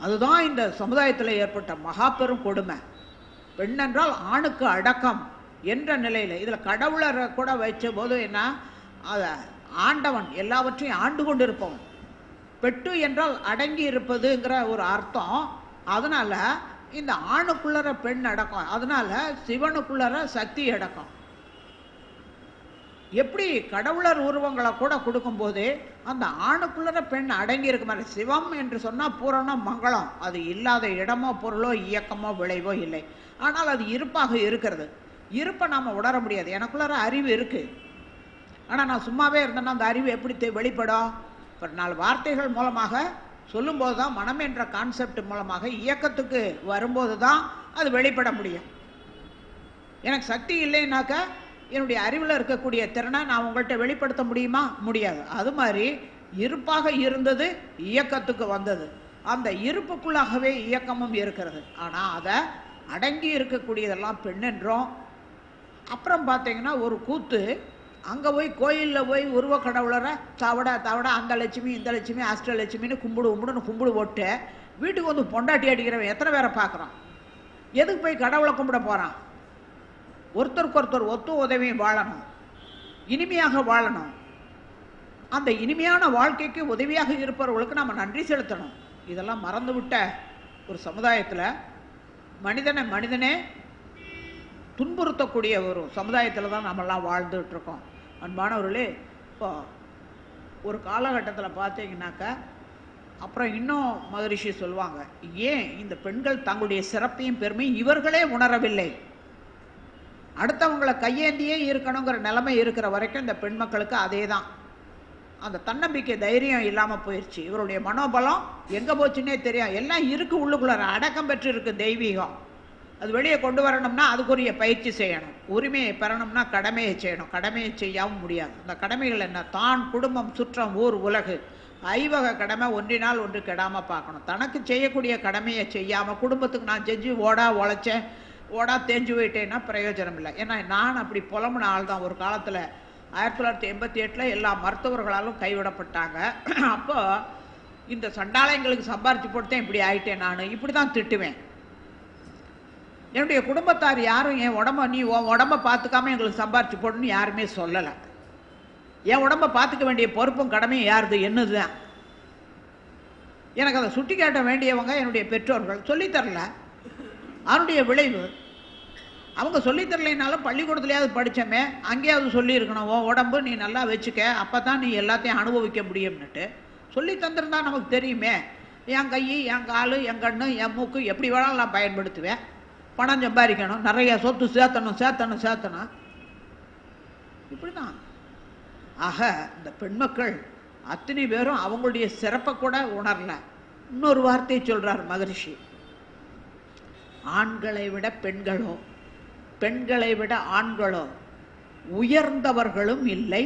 அதுதான் இந்த சமுதாயத்தில் ஏற்பட்ட மகா பெரும் கொடுமை. பெண் என்றால் ஆணுக்கு அடக்கம் என்ற நிலையில், இதில் கடவுளரை கூட வச்ச போது என்ன, அதை ஆண்டவன் எல்லாவற்றையும் ஆண்டு கொண்டு இருப்பவன். பெட்டு என்றால் அடங்கி இருப்பதுங்கிற ஒரு அர்த்தம். அதனால இந்த ஆணுக்குள்ளற பெண் அடக்கம், அதனால சிவனுக்குள்ளற சக்தி அடக்கம். எப்படி கடவுளர் உருவங்களை கூட கொடுக்கும்போது அந்த ஆணுக்குள்ளற பெண் அடங்கி இருக்க மாதிரி, சிவம் என்று சொன்னால் பூரணம் மங்களம், அது இல்லாத இடமோ பொருளோ இயக்கமோ விளைவோ இல்லை. ஆனால் அது இருப்பாக இருக்கிறது. இருப்பை நாம் உணர முடியாது. எனக்குள்ளற அறிவு இருக்குது, ஆனால் நான் சும்மாவே இருந்தேன்னா அந்த அறிவு எப்படி வெளிப்படும்? இப்போ 4 வார்த்தைகள் மூலமாக சொல்லும்போது தான், மனம் என்ற கான்செப்ட் மூலமாக இயக்கத்துக்கு வரும்போது தான் அது வெளிப்பட முடியும். எனக்கு சக்தி இல்லைன்னாக்கா என்னுடைய அறிவில் இருக்கக்கூடிய திறனை நான் உங்கள்கிட்ட வெளிப்படுத்த முடியுமா? முடியாது. அது மாதிரி இருப்பாக இருந்தது, இயக்கத்துக்கு வந்தது. அந்த இருப்புக்குள்ளாகவே இயக்கமும் இருக்கிறது. ஆனால் அதை அடங்கி இருக்கக்கூடியதெல்லாம் பெண்ணென்றோம். அப்புறம் பார்த்தீங்கன்னா ஒரு கூத்து, அங்கே போய் கோயிலில் போய் உருவ கடவுளரை தவட அந்த லட்சுமி இந்த லட்சுமி அஷ்டலட்சுமின்னு கும்பிடு போட்டு வீட்டுக்கு வந்து பொண்டாட்டி அடிக்கிறவன் எத்தனை பேரை பார்க்குறான்? எதுக்கு போய் கடவுளை கும்பிட போகிறான்? ஒருத்தருக்கு ஒருத்தர் ஒத்து உதவியும் வாழணும், இனிமையாக வாழணும். அந்த இனிமையான வாழ்க்கைக்கு உதவியாக இருப்பவர்களுக்கு நம்ம நன்றி செலுத்தணும். இதெல்லாம் மறந்துவிட்ட ஒரு சமுதாயத்தில் மனிதனே துன்புறுத்தக்கூடிய ஒரு சமுதாயத்தில் தான் நம்மெல்லாம் வாழ்ந்துட்டு இருக்கோம். அன்பானவர்களே, இப்போ ஒரு காலகட்டத்தில் பார்த்தீங்கன்னாக்கா அப்புறம் இன்னும் மகரிஷி சொல்லுவாங்க, ஏன் இந்த பெண்கள் தங்களுடைய சிறப்பையும் பெருமையும் இவர்களே உணரவில்லை? அடுத்தவங்களை கையேந்தியே இருக்கணுங்கிற நிலைமை இருக்கிற வரைக்கும் இந்த பெண் மக்களுக்கு அதே தான். அந்த தன்னம்பிக்கை தைரியம் இல்லாமல் போயிடுச்சு. இவருடைய மனோபலம் எங்கே போச்சுன்னே தெரியும். எல்லாம் இருக்குது உள்ளுக்குள்ளார, அடக்கம் பெற்று இருக்கு தெய்வீகம். அது வெளியே கொண்டு வரணும்னா அதுக்குரிய பயிற்சி செய்யணும். உரிமையை பெறணும்னா கடமையை செய்யணும். கடமையை செய்யாமல் முடியாது. அந்த கடமைகள் என்ன? தான், குடும்பம், சுற்றம், ஊர், உலகு, ஐவக கடமை ஒன்றினால் ஒன்று கெடாமல் பார்க்கணும். தனக்கு செய்யக்கூடிய கடமையை செய்யாமல் குடும்பத்துக்கு நான் செஞ்சு ஓடா தேஞ்சு போயிட்டேன்னா பிரயோஜனம் இல்லை. ஏன்னா நான் அப்படி புலம்புன ஆள் தான். ஒரு காலத்தில் 1988 எல்லா மருத்துவர்களாலும் கைவிடப்பட்டாங்க. அப்போ இந்த சண்டாலயங்களுக்கு சம்பாரிச்சு போட்டுதான் இப்படி ஆயிட்டேன். நான் இப்படி தான் திட்டுவேன். என்னுடைய குடும்பத்தார் யாரும் என் நீ உடம்ப பார்த்துக்காம எங்களுக்கு சம்பாரிச்சு போடணும்னு யாருமே சொல்லலை. என் உடம்ப பார்த்துக்க வேண்டிய பொறுப்பும் கடமையும் யாருது? என்னதுதான். எனக்கு அதை சுட்டி காட்ட வேண்டியவங்க என்னுடைய பெற்றோர்கள் சொல்லித்தரல. அதனுடைய விளைவு அவங்க சொல்லித்தரலைனாலும் பள்ளிக்கூடத்துலையாவது படித்தோமே, அங்கேயாவது சொல்லியிருக்கணும், உன் உடம்பு நீ நல்லா வச்சுக்க, அப்போ தான் நீ எல்லாத்தையும் அனுபவிக்க முடியும்னுட்டு சொல்லி தந்திருந்தா நமக்கு தெரியுமே. என் கை, என் கால், என் கண்ணு, என் மூக்கு எப்படி வேணாலும் நான் பயன்படுத்துவேன். பணம் சம்பாதிக்கணும், நிறைய சொத்து சேர்த்தணும் இப்படி தான். ஆக இந்த பெண்மக்கள் அத்தனை பேரும் அவங்களுடைய சிறப்பை கூட உணரல. இன்னொரு வார்த்தையை சொல்கிறார் மகரிஷி, ஆண்களை விட பெண்களோ பெண்களை விட ஆண்களோ உயர்ந்தவர்களும் இல்லை,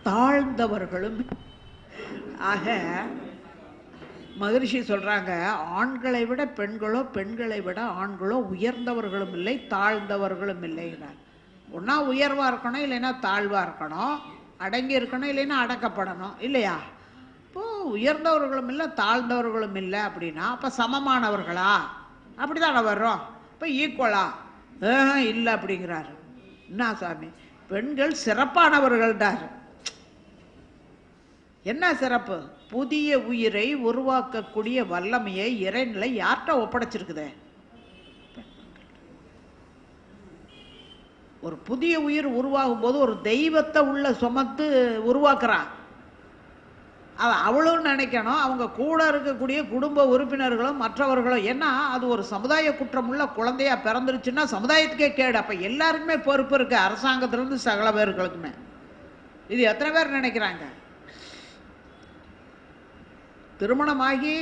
தாழ்ந்தவர்களும். ஆக மகரிஷி சொல்றாங்க, ஆண்களை விட பெண்களோ பெண்களை விட ஆண்களோ உயர்ந்தவர்களும் இல்லை, தாழ்ந்தவர்களும் இல்லைங்கிறார். ஒன்னா உயர்வா இருக்கணும், இல்லைன்னா தாழ்வா இருக்கணும், அடங்கி இருக்கணும், இல்லைன்னா அடக்கப்படணும், இல்லையா? இப்போ உயர்ந்தவர்களும் இல்லை தாழ்ந்தவர்களும் இல்லை அப்படின்னா அப்ப சமமானவர்களா? அப்படிதானே வர்றோம். இப்போ ஈக்குவலா? இல்லை அப்படிங்கிறாரு. என்ன சாமி, பெண்கள் சிறப்பானவர்கள்டார். என்ன சிறப்பு? புதிய உயிரை உருவாக்கக்கூடிய வல்லமையை இறைநிலை யார்கிட்ட ஒப்படைச்சிருக்குதே? ஒரு புதிய உயிர் உருவாகும் போது ஒரு தெய்வத்தை உள்ள சுமத்து உருவாக்குறான். அவளும் நினைக்கணும், அவங்க கூட இருக்கக்கூடிய குடும்ப உறுப்பினர்களும் மற்றவர்களும். ஏன்னா அது ஒரு சமுதாய குற்றமுள்ள குழந்தையா பிறந்துருச்சுன்னா சமுதாயத்துக்கே கேடு. அப்ப எல்லாருக்குமே பொறுப்பு இருக்கு, அரசாங்கத்திலிருந்து சகல பேர்களுக்குமே. இது எத்தனை பேர் நினைக்கிறாங்க? திருமணமாகி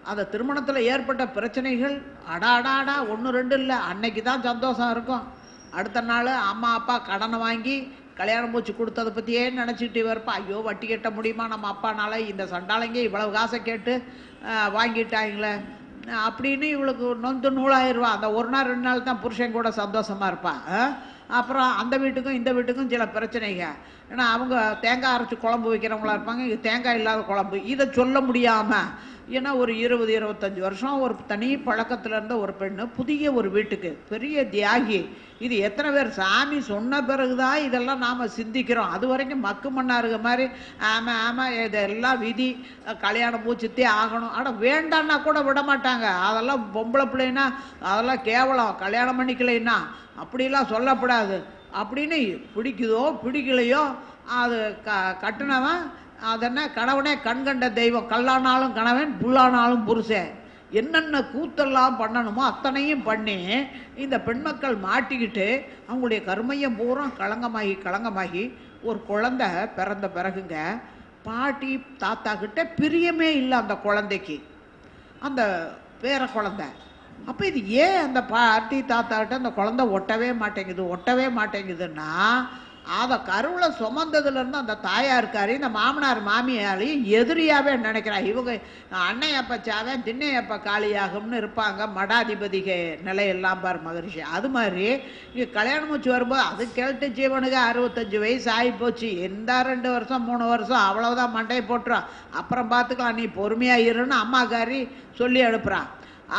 அந்த திருமணத்தில் ஏற்பட்ட பிரச்சனைகள் அடாடாடா 1-2 இல்லை. அன்னைக்கு தான் சந்தோஷம் இருக்கும். அடுத்த நாள் அம்மா அப்பா கடனை வாங்கி கல்யாணம் மூச்சு கொடுத்ததை பற்றியே நினச்சிக்கிட்டு இருப்பா. ஐயோ வட்டி கட்ட முடியுமா நம்ம அப்பானால? இந்த சண்டாளைங்க இவ்வளவு காசை கேட்டு வாங்கிட்டாங்களே அப்படின்னு இவளுக்கு நொந்து நூலாயிருவா. அந்த 1 நாள் 2 நாள் தான் புருஷன் கூட சந்தோஷமாக இருப்பா. அப்புறம் அந்த வீட்டுக்கும் இந்த வீட்டுக்கும் சில பிரச்சனைங்க. ஏன்னா அவங்க தேங்காய் அரைச்சி குழம்பு வைக்கிறவங்களா இருப்பாங்க, இது தேங்காய் இல்லாத குழம்பு. இதை சொல்ல முடியாமல், ஏன்னா ஒரு 20-25 வருஷம் ஒரு தனி பழக்கத்தில் இருந்த ஒரு பெண்ணு புதிய ஒரு வீட்டுக்கு பெரிய தியாகி. இது எத்தனை பேர் சாமி சொன்ன பிறகுதான் இதெல்லாம் நாம் சிந்திக்கிறோம். அது வரைக்கும் மக்கு மண்ணா இருக்க மாதிரி ஆமாம் இதெல்லாம் விதி, கல்யாணம் மூச்சுத்தே ஆகணும். ஆனால் வேண்டான்னா கூட விட மாட்டாங்க. அதெல்லாம் பொம்பளை பிள்ளைன்னா அதெல்லாம் கேவலம், கல்யாணம் பண்ணிக்கலைன்னா அப்படிலாம் சொல்லப்படாது அப்படின்னு. பிடிக்குதோ பிடிக்கலையோ அது கட்டுனவன் அதென்ன கணவனே கண்கண்ட தெய்வம், கல்லானாலும் கணவன் புல்லானாலும் புருஷன், என்னென்ன கூத்தெல்லாம் பண்ணணுமோ அத்தனையும் பண்ணி இந்த பெண்மக்கள் மாட்டிக்கிட்டு அவங்களுடைய கருமையம் பூரா களங்கமாகி ஒரு குழந்தை பிறந்த பிறகுங்க பாட்டி தாத்தா கிட்ட பிரியமே இல்லை அந்த குழந்தைக்கு. அந்த பேர குழந்தை அப்போ இது ஏன் அந்த பாட்டி தாத்தாக்கிட்ட அந்த குழந்தை ஒட்டவே மாட்டேங்குதுன்னா அதை கருவில் சுமந்ததுலேருந்து அந்த தாயாருக்காரு இந்த மாமனார் மாமியாரையும் எதிரியாகவே நினைக்கிறான். இவங்க அன்னையப்ப சாவன் திண்ணையப்ப காளியாகும்னு இருப்பாங்க மடாதிபதிக நிலையெல்லாம் பார் மகரிஷி. அது மாதிரி இங்கே கல்யாணம் முடிச்சு வரும்போது அது கேட்டு ஜீவனுக்கு 65 வயசு ஆகி போச்சு, எந்த 2 வருஷம் 3 வருஷம் அவ்வளவுதான் மண்டையை போட்டுறான், அப்புறம் பார்த்துக்கலாம் நீ பொறுமையாக இருன்னு அம்மாக்காரி சொல்லி அனுப்புகிறான்.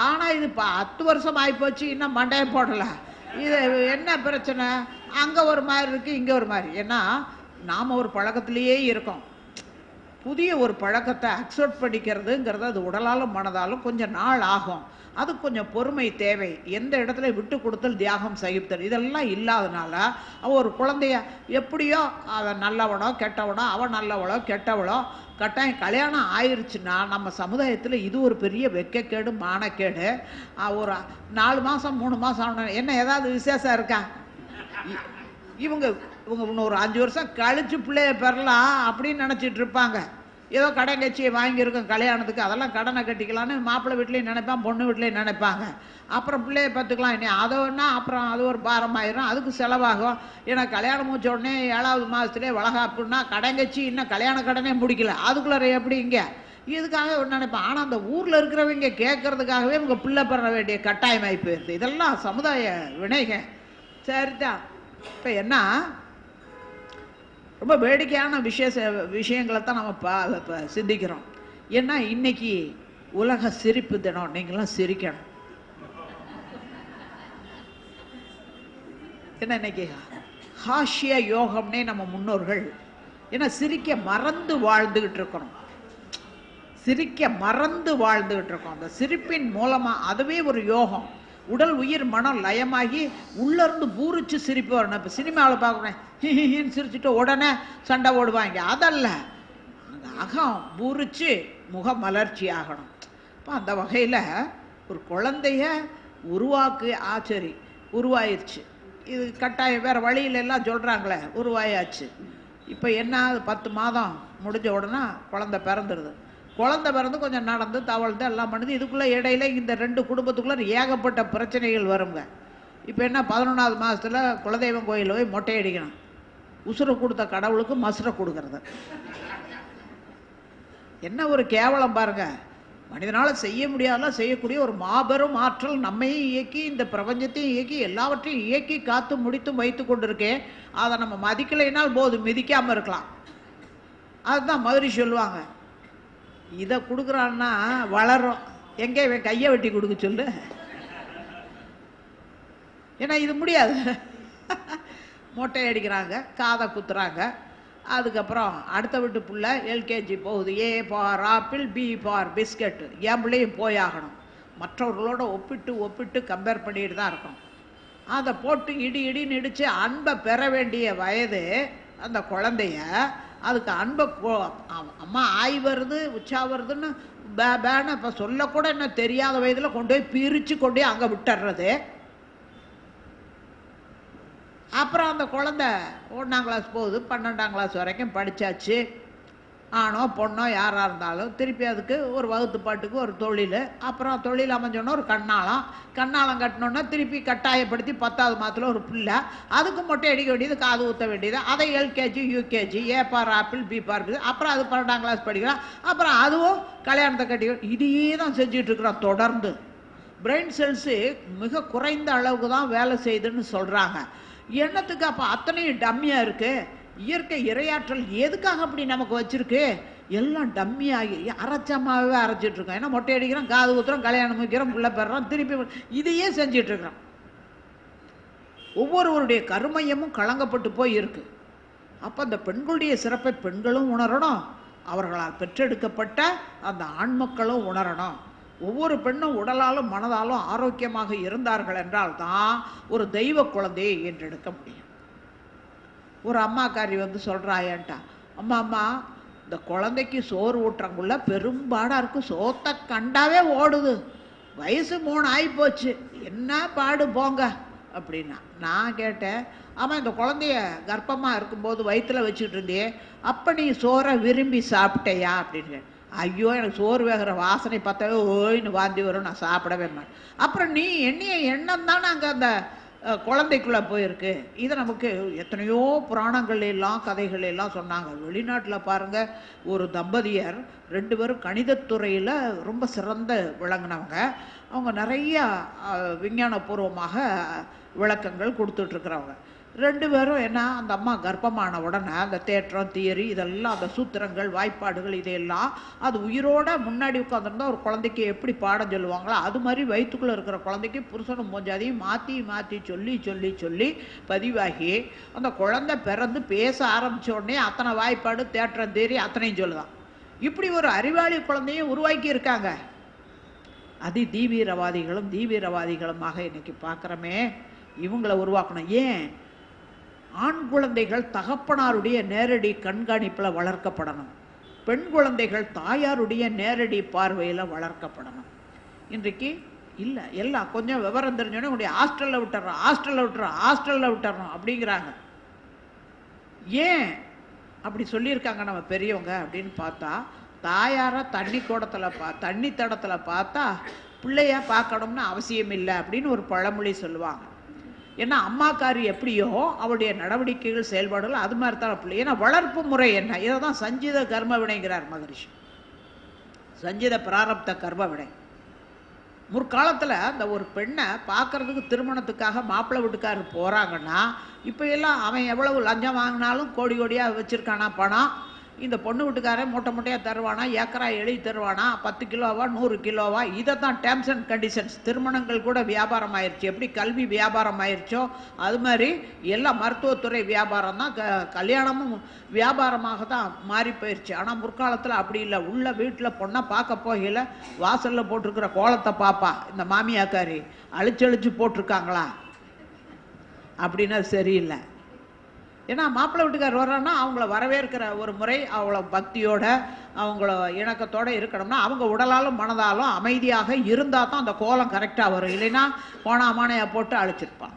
ஆனால் இது 10 வருஷம் ஆகிப்போச்சு, இன்னும் மண்டையை போடலை. இது என்ன பிரச்சனை? அங்கே ஒரு மாதிரி இருக்குது, இங்கே ஒரு மாதிரி. ஏன்னா நாம் ஒரு பழக்கத்திலேயே இருக்கோம். புதிய ஒரு பழக்கத்தை அக்செப்ட் பண்ணிக்கிறதுங்கிறது அது உடலாலும் மனதாலும் கொஞ்சம் நாள் ஆகும். அது கொஞ்சம் பொறுமை தேவை. எந்த இடத்துல விட்டு கொடுத்தல் தியாகம் சகித்தல் இதெல்லாம் இல்லாதனால அவன் ஒரு குழந்தைய எப்படியோ அவன் நல்லவனோ கெட்டவனோ அவன் நல்லவளோ கெட்டவளோ கட்டாயம் கல்யாணம் ஆயிடுச்சுன்னா நம்ம சமுதாயத்தில் இது ஒரு பெரிய வெக்கக்கேடு மானக்கேடு. ஒரு 4 மாதம் 3 மாதம் ஆகணும், என்ன ஏதாவது விசேஷம் இருக்கா? இவங்க இன்னும் ஒரு 5 வருஷம் கழிச்சு பிள்ளைய பெறலாம் அப்படின்னு நினச்சிட்டு இருப்பாங்க. ஏதோ கடன் கட்சியை வாங்கியிருக்கோம் கல்யாணத்துக்கு, அதெல்லாம் கடனை கட்டிக்கலான்னு மாப்பிள்ளை வீட்லேயும் நினைப்பான், பொண்ணு வீட்லேயும் நினைப்பாங்க. அப்புறம் பிள்ளைய பார்த்துக்கலாம், இனி அதோன்னா அப்புறம் அது ஒரு பாரமாயிரும், அதுக்கு செலவாகும். ஏன்னா கல்யாணம் முடிச்ச உடனே 7வது மாதத்துலேயே வளகாப்புன்னா கடன் கட்சி இன்னும் கல்யாண கடனே முடிக்கல, அதுக்குள்ளே எப்படி இங்கே இதுக்காக நினைப்பேன். ஆனால் அந்த ஊரில் இருக்கிறவங்க கேட்கறதுக்காகவே இவங்க பிள்ளை பெற வேண்டிய கட்டாயமாகி போயிடுது. இதெல்லாம் சமுதாய வினைக. சரிதான். இப்போ என்ன ரொம்ப வேடிக்கையான விஷயங்களை தான் நம்ம சிந்திக்கிறோம். ஏன்னா இன்னைக்கு உலக சிரிப்பு தினம், நீங்களாம் சிரிக்கணும். ஏன்னா இன்னைக்கு ஹாஷ்ய யோகம்னே நம்ம முன்னோர்கள், ஏன்னா சிரிக்க மறந்து வாழ்ந்துகிட்டு இருக்கிறோம், அந்த சிரிப்பின் மூலமா அதுவே ஒரு யோகம். உடல் உயிர் மனம் லயமாகி உள்ளிருந்து பூரிச்சு சிரிப்பு வரணும். இப்போ சினிமாவில் பார்க்கணும் ஹின்னு சிரிச்சுட்டு உடனே சண்டை ஓடுவாங்க, அதல்ல. அந்த அகம் பூரிச்சு முக மலர்ச்சி ஆகணும். இப்போ அந்த வகையில் ஒரு குழந்தைய உருவாயிருச்சு. இது கட்டாயம், வேறு வழியிலெல்லாம் சொல்கிறாங்களே, உருவாயாச்சு. இப்போ என்ன 10 மாதம் முடிஞ்ச உடனே குழந்தை பிறந்துடுது. குழந்தை பிறந்து கொஞ்சம் நடந்து தவழ்ந்து எல்லாம் பண்ணுது. இதுக்குள்ளே இடையில இந்த 2 குடும்பத்துக்குள்ளே ஏகப்பட்ட பிரச்சனைகள் வருங்க. இப்போ என்ன 11வது மாதத்தில் குலதெய்வம் கோயில் போய் மொட்டை அடிக்கணும், உசுரை கொடுத்த கடவுளுக்கு மசுரை கொடுக்கறது. என்ன ஒரு கேவலம் பாருங்க. மனிதனால் செய்ய முடியாதெல்லாம் செய்யக்கூடிய ஒரு மாபெரும் ஆற்றல் நம்மையும் இயக்கி இந்த பிரபஞ்சத்தையும் இயக்கி எல்லாவற்றையும் இயக்கி காத்து முடித்தும் வைத்து கொண்டிருக்கேன். அதை நம்ம மதிக்கலைனால் போதும், மிதிக்காமல் இருக்கலாம். அதுதான் மதுரை சொல்லுவாங்க, இதை கொடுக்குறான்னா வளரும், எங்கே இவன் கையை வெட்டி கொடுக்க சொல்லு. ஏன்னா இது முடியாது. மொட்டை அடிக்கிறாங்க, காதை குத்துறாங்க. அதுக்கப்புறம் அடுத்த வீட்டு புள்ள எல்கேஜி போகுது, A for apple, B for biscuit, என் பிள்ளையும் போயாகணும். மற்றவர்களோட ஒப்பிட்டு கம்பேர் பண்ணிட்டு தான் இருக்கும். அதை போட்டு இடின்னு இடித்து அன்பை பெற வேண்டிய வயது அந்த குழந்தைய. அதுக்கு அன்பை அம்மா ஆய் வருது உச்சா வருதுன்னு பேன்னு இப்போ சொல்லக்கூட என்ன தெரியாத வயதில் கொண்டு போய் பிரித்து கொண்டு போய் அங்கே விட்டுறது. அப்புறம் அந்த குழந்தை 1ஆம் கிளாஸ் போகுது, 12ஆம் கிளாஸ் வரைக்கும் படித்தாச்சு. ஆணோ பொண்ணோ யாராக இருந்தாலும் திருப்பி அதுக்கு ஒரு வகுத்து பாட்டுக்கு ஒரு தொழில், அப்புறம் தொழில் அமைஞ்சோன்னா ஒரு கண்ணாலம் கட்டினோன்னா திருப்பி கட்டாயப்படுத்தி 10வது மாதத்தில் ஒரு பிள்ளை, அதுக்கு மொட்டை அடிக்க வேண்டியது, காது ஊற்ற வேண்டியது. அதை LKG UKG, A for apple, B for B, அப்புறம் அது 12ஆம் கிளாஸ் படிக்கலாம். அப்புறம் அதுவும் கல்யாணத்தை கட்டி இதையே தான் செஞ்சுட்டு இருக்கிறோம் தொடர்ந்து. பிரெயின் செல்ஸு மிக குறைந்த அளவுக்கு தான் வேலை செய்யுதுன்னு சொல்கிறாங்க. எண்ணத்துக்கு அப்போ அத்தனையும் டம்மியாக இருக்குது. இயற்கை இரையாற்றல் எதுக்காக அப்படி நமக்கு வச்சிருக்கு? எல்லாம் டம்மியாகி அரைச்சமாகவே அரைச்சிட்டு இருக்கோம். ஏன்னா மொட்டை அடிக்கிறோம், காது ஊத்துறோம், கல்யாணம் முடிக்கிறோம், பிள்ளை பெறோம், திருப்பி இதையே செஞ்சிட்டு இருக்கிறோம். ஒவ்வொருவருடைய கருமையமும் கலங்கப்பட்டு போய் இருக்கு. அப்போ அந்த பெண்களுடைய சிறப்பை பெண்களும் உணரணும், அவர்களால் பெற்றெடுக்கப்பட்ட அந்த ஆண்மக்களும் உணரணும். ஒவ்வொரு பெண்ணும் உடலாலும் மனதாலும் ஆரோக்கியமாக இருந்தார்கள் என்றால் தான் ஒரு தெய்வ குழந்தையை என்றெடுக்க முடியும். ஒரு அம்மாக்காரி வந்து சொல்கிறாயன்ட்டா, அம்மா இந்த குழந்தைக்கு சோறு ஊட்டுறங்குள்ள பெரும்பாடாக இருக்குது, சோத்தை கண்டாவே ஓடுது, வயசு 3 ஆகிப்போச்சு, என்ன பாடு போங்க அப்படின்னா. நான் கேட்டேன், ஆமாம் இந்த குழந்தைய கர்ப்பமாக இருக்கும்போது வயிற்றில் வச்சுட்டு இருந்தே, அப்போ நீ சோறை விரும்பி சாப்பிட்டையா அப்படின்னு. ஐயோ எனக்கு சோறு வேகிற வாசனை பார்த்தாவே ஓய்னு வாந்தி வரும், நான் சாப்பிடவே மாட்டேன். அப்புறம் நீ எண்ணிய எண்ணம் தானே அங்கே அந்த குழந்தைக்குள்ளே போயிருக்கு. இதை நமக்கு எத்தனையோ புராணங்கள் எல்லாம் கதைகள் எல்லாம் சொன்னாங்க. வெளிநாட்டில் பாருங்கள், ஒரு தம்பதியர் 2 பேரும் கணிதத்துறையில் ரொம்ப சிறந்த விளங்கினவங்க. அவங்க நிறையா விஞ்ஞானபூர்வமாக விளக்கங்கள் கொடுத்துட்ருக்குறவங்க. 2 பேரும் என்ன, அந்த அம்மா கர்ப்பமான உடனே அந்த தேற்றம் தியரி இதெல்லாம், அந்த சூத்திரங்கள் வாய்ப்பாடுகள் இதையெல்லாம் அது உயிரோட முன்னாடி உட்காந்துருந்தா ஒரு குழந்தைக்கு எப்படி பாடம் சொல்லுவாங்களோ அது மாதிரி வயிற்றுக்குள்ளே இருக்கிற குழந்தைக்கு புருஷனும் மூஞ்சாதையும் மாற்றி மாற்றி சொல்லி சொல்லி சொல்லி பதிவாகி அந்த குழந்தை பிறந்து பேச ஆரம்பித்த உடனே அத்தனை வாய்ப்பாடு தேற்றம் தியரி அத்தனையும் சொல்லுதான். இப்படி ஒரு அறிவாளி குழந்தையும் உருவாக்கி இருக்காங்க. தீவிரவாதிகளுமாக இன்னைக்கு பார்க்குறோமே, இவங்களை உருவாக்கணும். ஏன்? ஆண் குழந்தைகள் தகப்பனாருடைய நேரடி கண்காணிப்பில் வளர்க்கப்படணும், பெண் குழந்தைகள் தாயாருடைய நேரடி பார்வையில் வளர்க்கப்படணும். இன்றைக்கு இல்லை, எல்லாம் கொஞ்சம் விவரம் தெரிஞ்சோடனே உங்களுடைய ஹாஸ்டலில் விட்டுறோம் அப்படிங்கிறாங்க. ஏன் அப்படி சொல்லியிருக்காங்க நம்ம பெரியவங்க அப்படின்னு பார்த்தா, தாயாரை தண்ணி தடத்தில் பார்த்தா பிள்ளைய பார்க்கணும்னு அவசியம் இல்லை அப்படின்னு ஒரு பழமொழி சொல்லுவாங்க. ஏன்னா அம்மாக்காரி எப்படியோ அவளுடைய நடவடிக்கைகள் செயல்பாடுகள் அது மாதிரி தான் பிள்ளை. ஏன்னா வளர்ப்பு முறை என்ன, இதை தான் சஞ்சித கர்ம வினைங்கிறார் மகரிஷி. சஞ்சித பிராரப்த கர்ம வினை. முற்காலத்தில் அந்த ஒரு பெண்ணை பார்க்கறதுக்கு திருமணத்துக்காக மாப்பிள்ளை வீட்டுக்காரர் போகிறாங்கன்னா, இப்போ எல்லாம் அவன் எவ்வளவு லஞ்சம் வாங்கினாலும் கோடி கோடியாக வச்சுருக்கானா பணம், இந்த பொண்ணு வீட்டுக்காரன் மூட்டை மூட்டையாக தருவானா, ஏக்கரா எழுதி தருவானா, 10 கிலோவா 100 கிலோவா, இதை தான் டேர்ம்ஸ் அண்ட் கண்டிஷன்ஸ். திருமணங்கள் கூட வியாபாரம் ஆயிடுச்சு. எப்படி கல்வி வியாபாரம் ஆயிடுச்சோ அது மாதிரி எல்லாம் மருத்துவத்துறை வியாபாரம் தான், கல்யாணமும் வியாபாரமாக தான் மாறி போயிடுச்சு. ஆனால் முற்காலத்தில் அப்படி இல்லை. உள்ள வீட்டில் பொண்ணை பார்க்க போகல வாசலில் போட்டிருக்கிற கோலத்தை பார்ப்பா, இந்த மாமியாக்காரி அழிச்சழிச்சு போட்டிருக்காங்களா அப்படின்னா சரியில்லை. ஏன்னா மாப்பிள்ளை வீட்டுக்கார் வர்றான்னா அவங்கள வரவேற்கிற ஒரு முறை, அவ்வளோ பக்தியோட அவங்கள இணக்கத்தோடு இருக்கணும்னா அவங்க உடலாலும் மனதாலும் அமைதியாக இருந்தால் தான் அந்த கோலம் கரெக்டாக வரும். இல்லைன்னா போனாமானையை போட்டு அழைச்சிருப்பான்.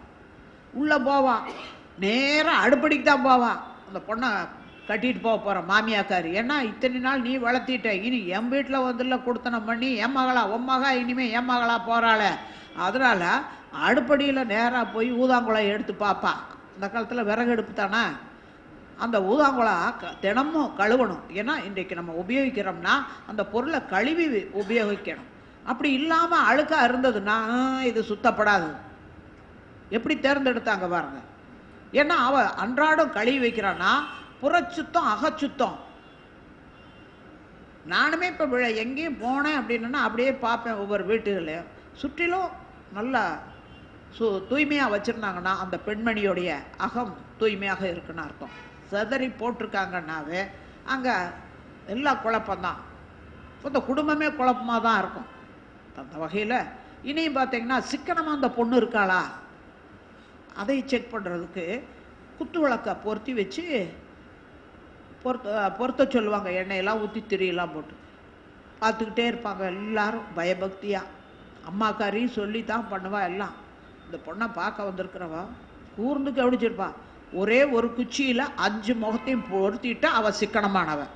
உள்ளே போவான், நேராக அடுப்படிக்கு தான் போவான். அந்த பொண்ணை கட்டிட்டு போகிற மாமியாக்காரி. ஏன்னா இத்தனை நாள் நீ வளர்த்திட்ட, இனி என் வீட்டில் வந்துல கொடுத்தனம் பண்ணி என் மகளா உன் மகா இனிமேல் என் மகளா போகிறாள. அதனால் அடுப்படியில் நேராக போய் ஊதாங்குளம் எடுத்து பார்ப்பா. அந்த காலத்தில் விறகு எடுப்பு தானே, அந்த ஊதாங்குளா தினமும் கழுவணும். ஏன்னா இன்றைக்கு நம்ம உபயோகிக்கிறோம்னா அந்த பொருளை கழுவி உபயோகிக்கணும். அப்படி இல்லாமல் அழுக்காக இருந்ததுன்னா இது சுத்தப்படாது. எப்படி தேர்ந்தெடுத்தாங்க பாருங்க. ஏன்னா அவ அன்றாடம் கழுவி வைக்கிறான்னா புறச்சுத்தம் அகச்சுத்தம். நானுமே இப்போ எங்கேயும் போனேன் அப்படின்னா அப்படியே பார்ப்பேன், ஒவ்வொரு வீட்டுகளையும் சுற்றிலும் நல்லா தூய்மையாக வச்சுருந்தாங்கன்னா அந்த பெண்மணியோடைய அகம் தூய்மையாக இருக்குன்னு அர்த்தம். செதறி போட்டிருக்காங்கன்னாவே அங்கே எல்லா குழப்பம்தான், இந்த குடும்பமே குழப்பமாக தான் இருக்கும். அந்த வகையில் இனியும் பார்த்தீங்கன்னா சிக்கனமாக அந்த பொண்ணு இருக்காளா அதை செக் பண்ணுறதுக்கு குத்து விளக்கை பொருத்தி வச்சு பொருத்த சொல்லுவாங்க. எண்ணெயெல்லாம் ஊற்றி திரியெல்லாம் போட்டு பார்த்துக்கிட்டே இருப்பாங்க எல்லாரும் பயபக்தியாக. அம்மாக்காரி சொல்லி தான் பண்ணுவா எல்லாம். இந்த பொண்ணை பார்க்க வந்திருக்கிறவா கூர்ந்து கவனிச்சிருப்பா. ஒரே ஒரு குச்சியில் 5 முகத்தையும் பொருத்திட்டு அவள் சிக்கனமானவன்.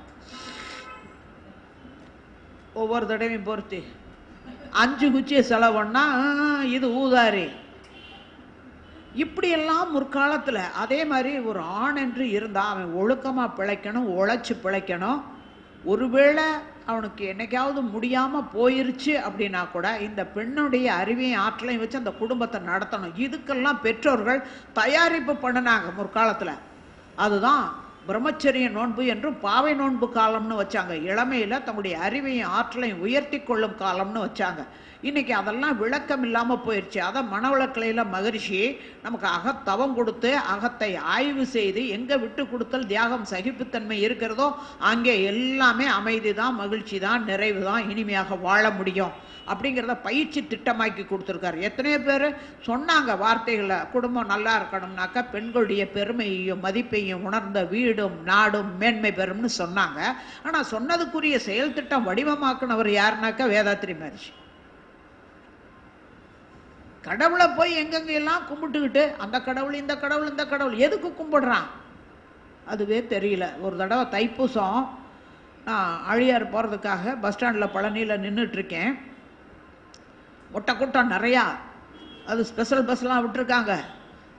ஒவ்வொரு தடவையும் பொருத்தி 5 குச்சியை செலவுன்னா இது ஊதாரி. இப்படியெல்லாம் முற்காலத்தில். அதே மாதிரி ஒரு ஆண் என்று இருந்தால் அவன் ஒழுக்கமாக பிழைக்கணும், உழைச்சி பிழைக்கணும். ஒருவேளை அவனுக்கு என்னைக்காவது முடியாமல் போயிருச்சு அப்படின்னா கூட இந்த பெண்ணுடைய அறிவையும் ஆற்றலையும் வச்சு அந்த குடும்பத்தை நடத்தணும். இதுக்கெல்லாம் பெற்றோர்கள் தயாரிப்பு பண்ணினாங்க முற்காலத்தில். அதுதான் பிரம்மச்சரிய நோன்பு என்றும் பாவை நோன்பு காலம்னு வச்சாங்க. இளமையில் தங்களுடைய அறிவையும் ஆற்றலையும் உயர்த்தி கொள்ளும் காலம்னு வச்சாங்க. இன்றைக்கி அதெல்லாம் விளக்கம் இல்லாமல் போயிடுச்சு. அதை மனவளக்கலையில் மகரிஷி நமக்கு அகத்தவம் கொடுத்து அகத்தை ஆய்வு செய்து எங்கே விட்டு கொடுத்தல் தியாகம் சகிப்புத்தன்மை இருக்கிறதோ அங்கே எல்லாமே அமைதி தான், மகிழ்ச்சி தான், நிறைவு தான், இனிமையாக வாழ முடியும் அப்படிங்கிறத பயிற்சி திட்டமாக்கி கொடுத்துருக்காரு. எத்தனையோ பேர் சொன்னாங்க வார்த்தைகளை, குடும்பம் நல்லா இருக்கணும்னாக்கா பெண்களுடைய பெருமையையும் மதிப்பையும் உணர்ந்த வீடும் நாடும் மேன்மை பெறும்னு சொன்னாங்க. ஆனால் சொன்னதுக்குரிய செயல் திட்டம் வடிவமாக்குனவர் யாருனாக்கா வேதாத்திரி மகரிஷி. கடவுளை போய் எங்கெங்கெல்லாம் கும்பிட்டுக்கிட்டு அந்த கடவுள் இந்த கடவுள் இந்த கடவுள் எதுக்கு கும்பிடுறான் அதுவே தெரியல. ஒரு தடவை தைப்பூசம் நான் அழியார் போகிறதுக்காக பஸ் ஸ்டாண்டில் பழனியில் நின்றுட்டுருக்கேன். மொட்டை கூட்டம் நிறையா, அது ஸ்பெஷல் பஸ்லாம் விட்டுருக்காங்க,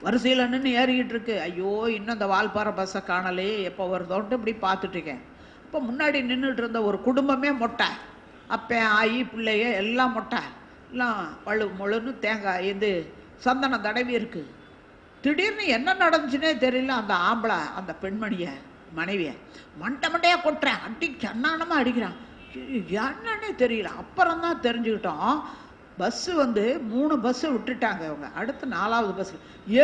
வரிசையில் நின்று ஏறிக்கிட்டு இருக்கு. ஐயோ, இன்னும் இந்த வால்பாறை பஸ்ஸை காணலையே, எப்போ வருதோன்ட்டு இப்படி பார்த்துட்ருக்கேன். இப்போ முன்னாடி நின்றுட்டு இருந்த ஒரு குடும்பமே மொட்டை, அப்பன் ஆயி பிள்ளைய எல்லாம் மொட்டை, எல்லாம் பழு முழுன்னு தேங்காய் இது சந்தனம் தடவி இருக்கு. திடீர்னு என்ன நடந்துச்சுன்னே தெரியல. அந்த ஆம்பளை அந்த பெண்மணியை மனைவியை மண்டையாக கொட்டுறேன், அடி சன்னானமாக அடிக்கிறான். என்னன்னே தெரியல. அப்புறம் தான் தெரிஞ்சுக்கிட்டோம், பஸ்ஸு 3 பஸ்ஸு விட்டுட்டாங்க அவங்க. அடுத்து 4வது பஸ்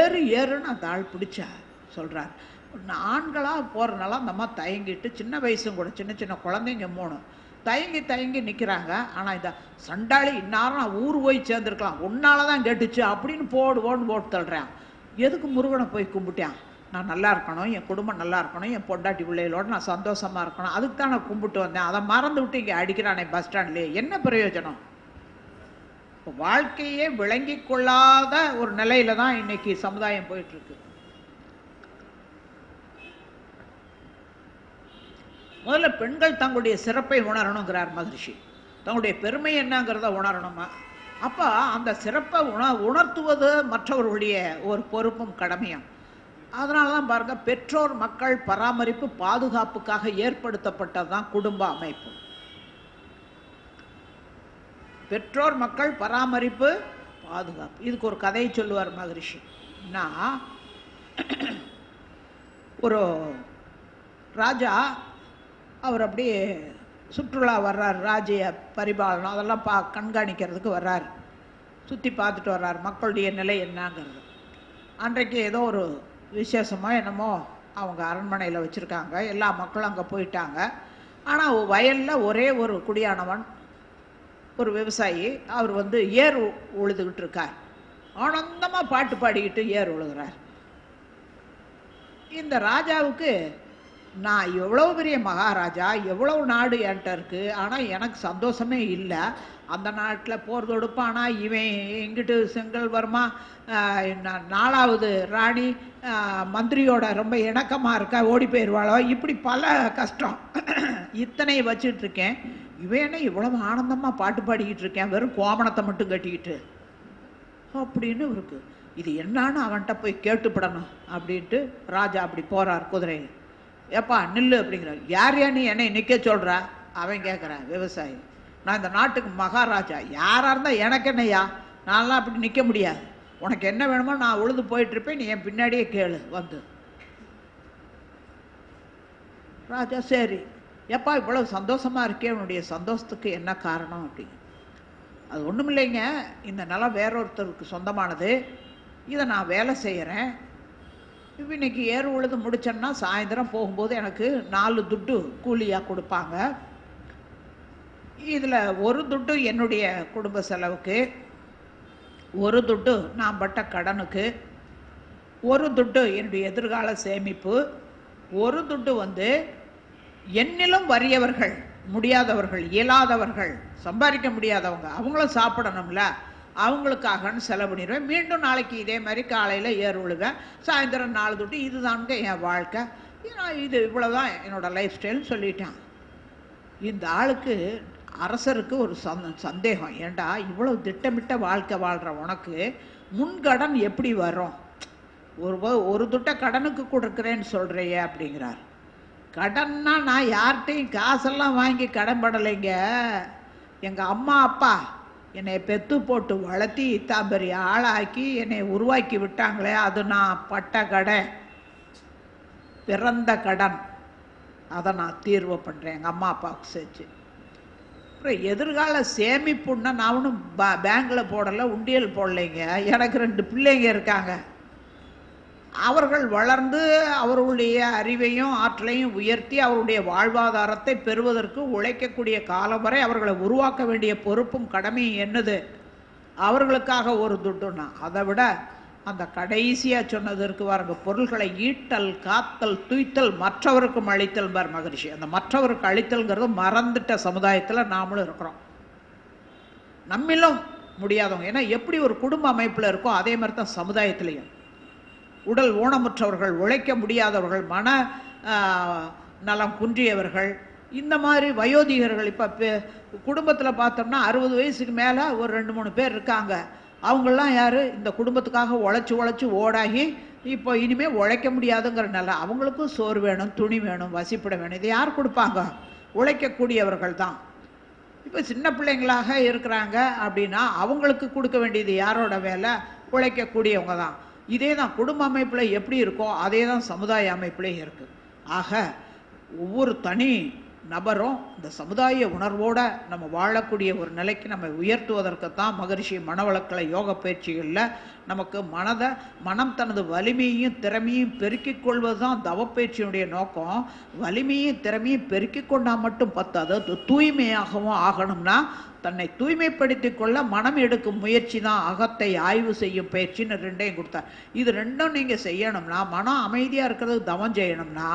ஏறுன்னு அந்த ஆள் பிடிச்சா சொல்கிறார். ஆண்களாக போகிறனால அந்த அம்மா தயங்கிட்டு, சின்ன வயசும் கூட, சின்ன சின்ன குழந்தைங்க 3 தயங்கி நிற்கிறாங்க. ஆனால் இந்த சண்டாளி இந்நேரம் நான் ஊர் போய் சேர்ந்துருக்கலாம், உன்னால தான் கேட்டுச்சு அப்படின்னு போட்டு தள்ளுறேன். எதுக்கு முருகனை போய் கும்பிட்டேன்? நான் நல்லா இருக்கணும், என் குடும்பம் நல்லா இருக்கணும், என் பொண்டாட்டி பிள்ளைகளோடு நான் சந்தோஷமாக இருக்கணும், அதுக்கு தான் நான் கும்பிட்டு வந்தேன். அதை மறந்து விட்டு இங்கே அடிக்கிறானே பஸ் ஸ்டாண்ட்லேயே, என்ன பிரயோஜனம்? வாழ்க்கையே விளங்கி கொள்ளாத ஒரு நிலையில தான் இன்னைக்கு சமுதாயம் போயிட்டு இருக்கு. முதல்ல பெண்கள் தங்களுடைய சிறப்பை உணரணுங்கிறார் மகரிஷி. தங்களுடைய பெருமை என்னங்கிறத உணரணுமா? அப்போ அந்த சிறப்பை உணர்த்துவது மற்றவர்களுடைய ஒரு பொறுப்பும் கடமையும். அதனால தான் பாருங்க, பெற்றோர் மக்கள் பராமரிப்பு பாதுகாப்புக்காக ஏற்படுத்தப்பட்டது தான் குடும்ப அமைப்பு. பெற்றோர் மக்கள் பராமரிப்பு பாதுகாப்பு. இதுக்கு ஒரு கதையை சொல்லுவார் மகரிஷி. ஒரு ராஜா, அவர் அப்படியே சுற்றுலா வர்றார், ராஜ்ய பரிபாலனம் அதெல்லாம் கண்காணிக்கிறதுக்கு வர்றார், சுற்றி பார்த்துட்டு வர்றார் மக்களுடைய நிலை என்னங்கிறது. அன்றைக்கு ஏதோ ஒரு விசேஷமாக என்னமோ அவங்க அரண்மனையில் வச்சுருக்காங்க, எல்லா மக்களும் அங்கே போயிட்டாங்க. ஆனால் வயலில் ஒரே ஒரு குடியானவன், ஒரு விவசாயி, அவர் ஏர் உழுதுகிட்டு இருக்கார். ஆனந்தமாக பாட்டு பாடிக்கிட்டு ஏர் உழுகிறார். இந்த ராஜாவுக்கு, நான் எவ்வளோ பெரிய மகாராஜா, எவ்வளோ நாடு என்கிட்ட இருக்குது, ஆனால் எனக்கு சந்தோஷமே இல்லை. அந்த நாட்டில் போர் தொடுப்பானா, இவன் எங்கிட்டு செங்கல்வர்மா 4வது ராணி மந்திரியோட ரொம்ப இணக்கமாக இருக்கா, ஓடி போயிடுவாளோ, இப்படி பல கஷ்டம். இத்தனை வச்சுட்டு இருக்கேன், இவன் என்ன இவ்வளவு ஆனந்தமாக பாட்டு பாடிக்கிட்டு இருக்கேன், வெறும் கோமணத்தை மட்டும் கட்டிக்கிட்டு அப்படின்னு இருக்கு. இது என்னான்னு அவன்கிட்ட போய் கேட்டுப்படணும் அப்படின்ட்டு ராஜா அப்படி போகிறார் குதிரையில். ஏப்பா நில்லு அப்படிங்கிறார். யார் நீ என்னை நிற்க சொல்கிறா? அவன் கேட்குறான், விவசாயி. நான் இந்த நாட்டுக்கு மகாராஜா, யாராக இருந்தால் எனக்கு என்னையா, நான்லாம் அப்படி நிற்க முடியாது, உனக்கு என்ன வேணுமோ நான் உழுது போயிட்டுருப்பேன், நீ என் பின்னாடியே கேளு வந்து. ராஜா சரி, எப்பா இவ்வளவு சந்தோஷமாக இருக்கே, உன்னுடைய சந்தோஷத்துக்கு என்ன காரணம் அப்படி? அது ஒன்றும் இல்லைங்க, இந்த நிலம் வேறொருத்தருக்கு சொந்தமானது, இதை நான் வேலை செய்கிறேன், இன்னைக்கு ஏறு உழுது முடிச்சேன்னா சாயந்தரம் போகும்போது எனக்கு 4 துட்டு கூலியாக கொடுப்பாங்க. இதில் 1 துட்டு என்னுடைய குடும்ப செலவுக்கு, 1 துட்டு நான் பட்ட கடனுக்கு, 1 துட்டு என்னுடைய எதிர்கால சேமிப்பு, 1 துட்டு என்னிலும் வறியவர்கள், முடியாதவர்கள், இயலாதவர்கள், சம்பாதிக்க முடியாதவங்க, அவங்களும் சாப்பிடணும்ல, அவங்களுக்காகன்னு செலவு பண்ணிடுவேன். மீண்டும் நாளைக்கு இதே மாதிரி காலையில் ஏர் உழுவேன், சாயந்தரம் 4 துட்டு. இதுதாங்க என் வாழ்க்கை, இது இவ்வளோதான் என்னோட லைஃப் ஸ்டைல்னு சொல்லிட்டான். இந்த ஆளுக்கு, அரசருக்கு ஒரு சந்தேகம், ஏண்டா இவ்வளோ திட்டமிட்ட வாழ்க்கை வாழ்கிற உனக்கு முன்கடன் எப்படி வரும்? ஒரு துட்டை கடனுக்கு கொடுக்குறேன்னு சொல்கிறையே அப்படிங்கிறார். கடன்னா நான் யார்கிட்டையும் காசெல்லாம் வாங்கி கடன் படலைங்க, எங்கள் அம்மா அப்பா என்னை பெத்து போட்டு வளர்த்தி இத்தாம்பரி ஆளாக்கி என்னை உருவாக்கி விட்டாங்களே, அது நான் பட்ட கடன், பிறந்த கடன், அதை நான் தீர்வு பண்ணுறேன் எங்கள் அம்மா அப்பாவுக்கு சேர்த்து. அப்புறம் எதிர்கால சேமிப்புன்னா நான் ஒன்றும் பேங்கில் போடலை, உண்டியல் போடலைங்க. எனக்கு 2 பிள்ளைங்க இருக்காங்க. அவர்கள் வளர்ந்து அவர்களுடைய அறிவையும் ஆற்றலையும் உயர்த்தி அவருடைய வாழ்வாதாரத்தை பெறுவதற்கு உழைக்கக்கூடிய காலம் வரை அவர்களை உருவாக்க வேண்டிய பொறுப்பும் கடமையும் என்னது? அவர்களுக்காக 1 துட்டுன்னா, அதை விட அந்த கடைசியாக சொன்னதற்கு பாருங்க, பொருள்களை ஈட்டல், காத்தல், துய்த்தல், மற்றவருக்கும் அளித்தல் பார் மகரிஷி. அந்த மற்றவருக்கு அளித்தல்ங்கிறது மறந்துட்ட சமுதாயத்தில் நாமளும் இருக்கிறோம், நம்மளும் முடியாதவங்க. ஏன்னா எப்படி ஒரு குடும்ப அமைப்பில் இருக்கோ அதே மாதிரி தான் சமுதாயத்திலையும். உடல் ஊனமுற்றவர்கள், உழைக்க முடியாதவர்கள், மன நலம் குன்றியவர்கள், இந்த மாதிரி வயோதிகர்கள் இப்போ குடும்பத்தில் பார்த்தோம்னா 60 வயசுக்கு மேலே ஒரு 2-3 பேர் இருக்காங்க. அவங்கெல்லாம் யார்? இந்த குடும்பத்துக்காக உழைச்சி ஓடாகி இப்போ இனிமேல் உழைக்க முடியாதுங்கிற நிலை. அவங்களுக்கும் சோறு வேணும், துணி வேணும், வசிப்பிட வேணும். இதை யார் கொடுப்பாங்க? உழைக்கக்கூடியவர்கள் தான். இப்போ சின்ன பிள்ளைங்களாக இருக்கிறாங்க அப்படின்னா அவங்களுக்கு கொடுக்க வேண்டியது யாரோட வேலை? உழைக்கக்கூடியவங்க தான். இதே தான் குடும்ப அமைப்பில் எப்படி இருக்கோ அதே தான் சமுதாய அமைப்புலேயும் இருக்குது. ஆக ஒவ்வொரு தனி நபரும் இந்த சமுதாய உணர்வோடு நம்ம வாழக்கூடிய ஒரு நிலைக்கு நம்ம உயர்த்துவதற்குத்தான் மகரிஷி மனவளக்கலை யோக பயிற்சிகளில் நமக்கு மனம் தனது வலிமையும் திறமையும் பெருக்கிக் கொள்வது தான் தவப்பயிற்சியினுடைய நோக்கம். வலிமையும் திறமையும் பெருக்கிக் கொண்டால் மட்டும் பத்தாது, அது தூய்மையாகவும் ஆகணும்னா தன்னை தூய்மைப்படுத்தி கொள்ள மனம் எடுக்கும் முயற்சி தான் அகத்தை ஆய்வு செய்யும் பயிற்சின்னு 2ஐயும் கொடுத்தார். இது 2ம் நீங்கள் செய்யணும்னா, மனம் அமைதியாக இருக்கிறதுக்கு தவம் செய்யணும்னா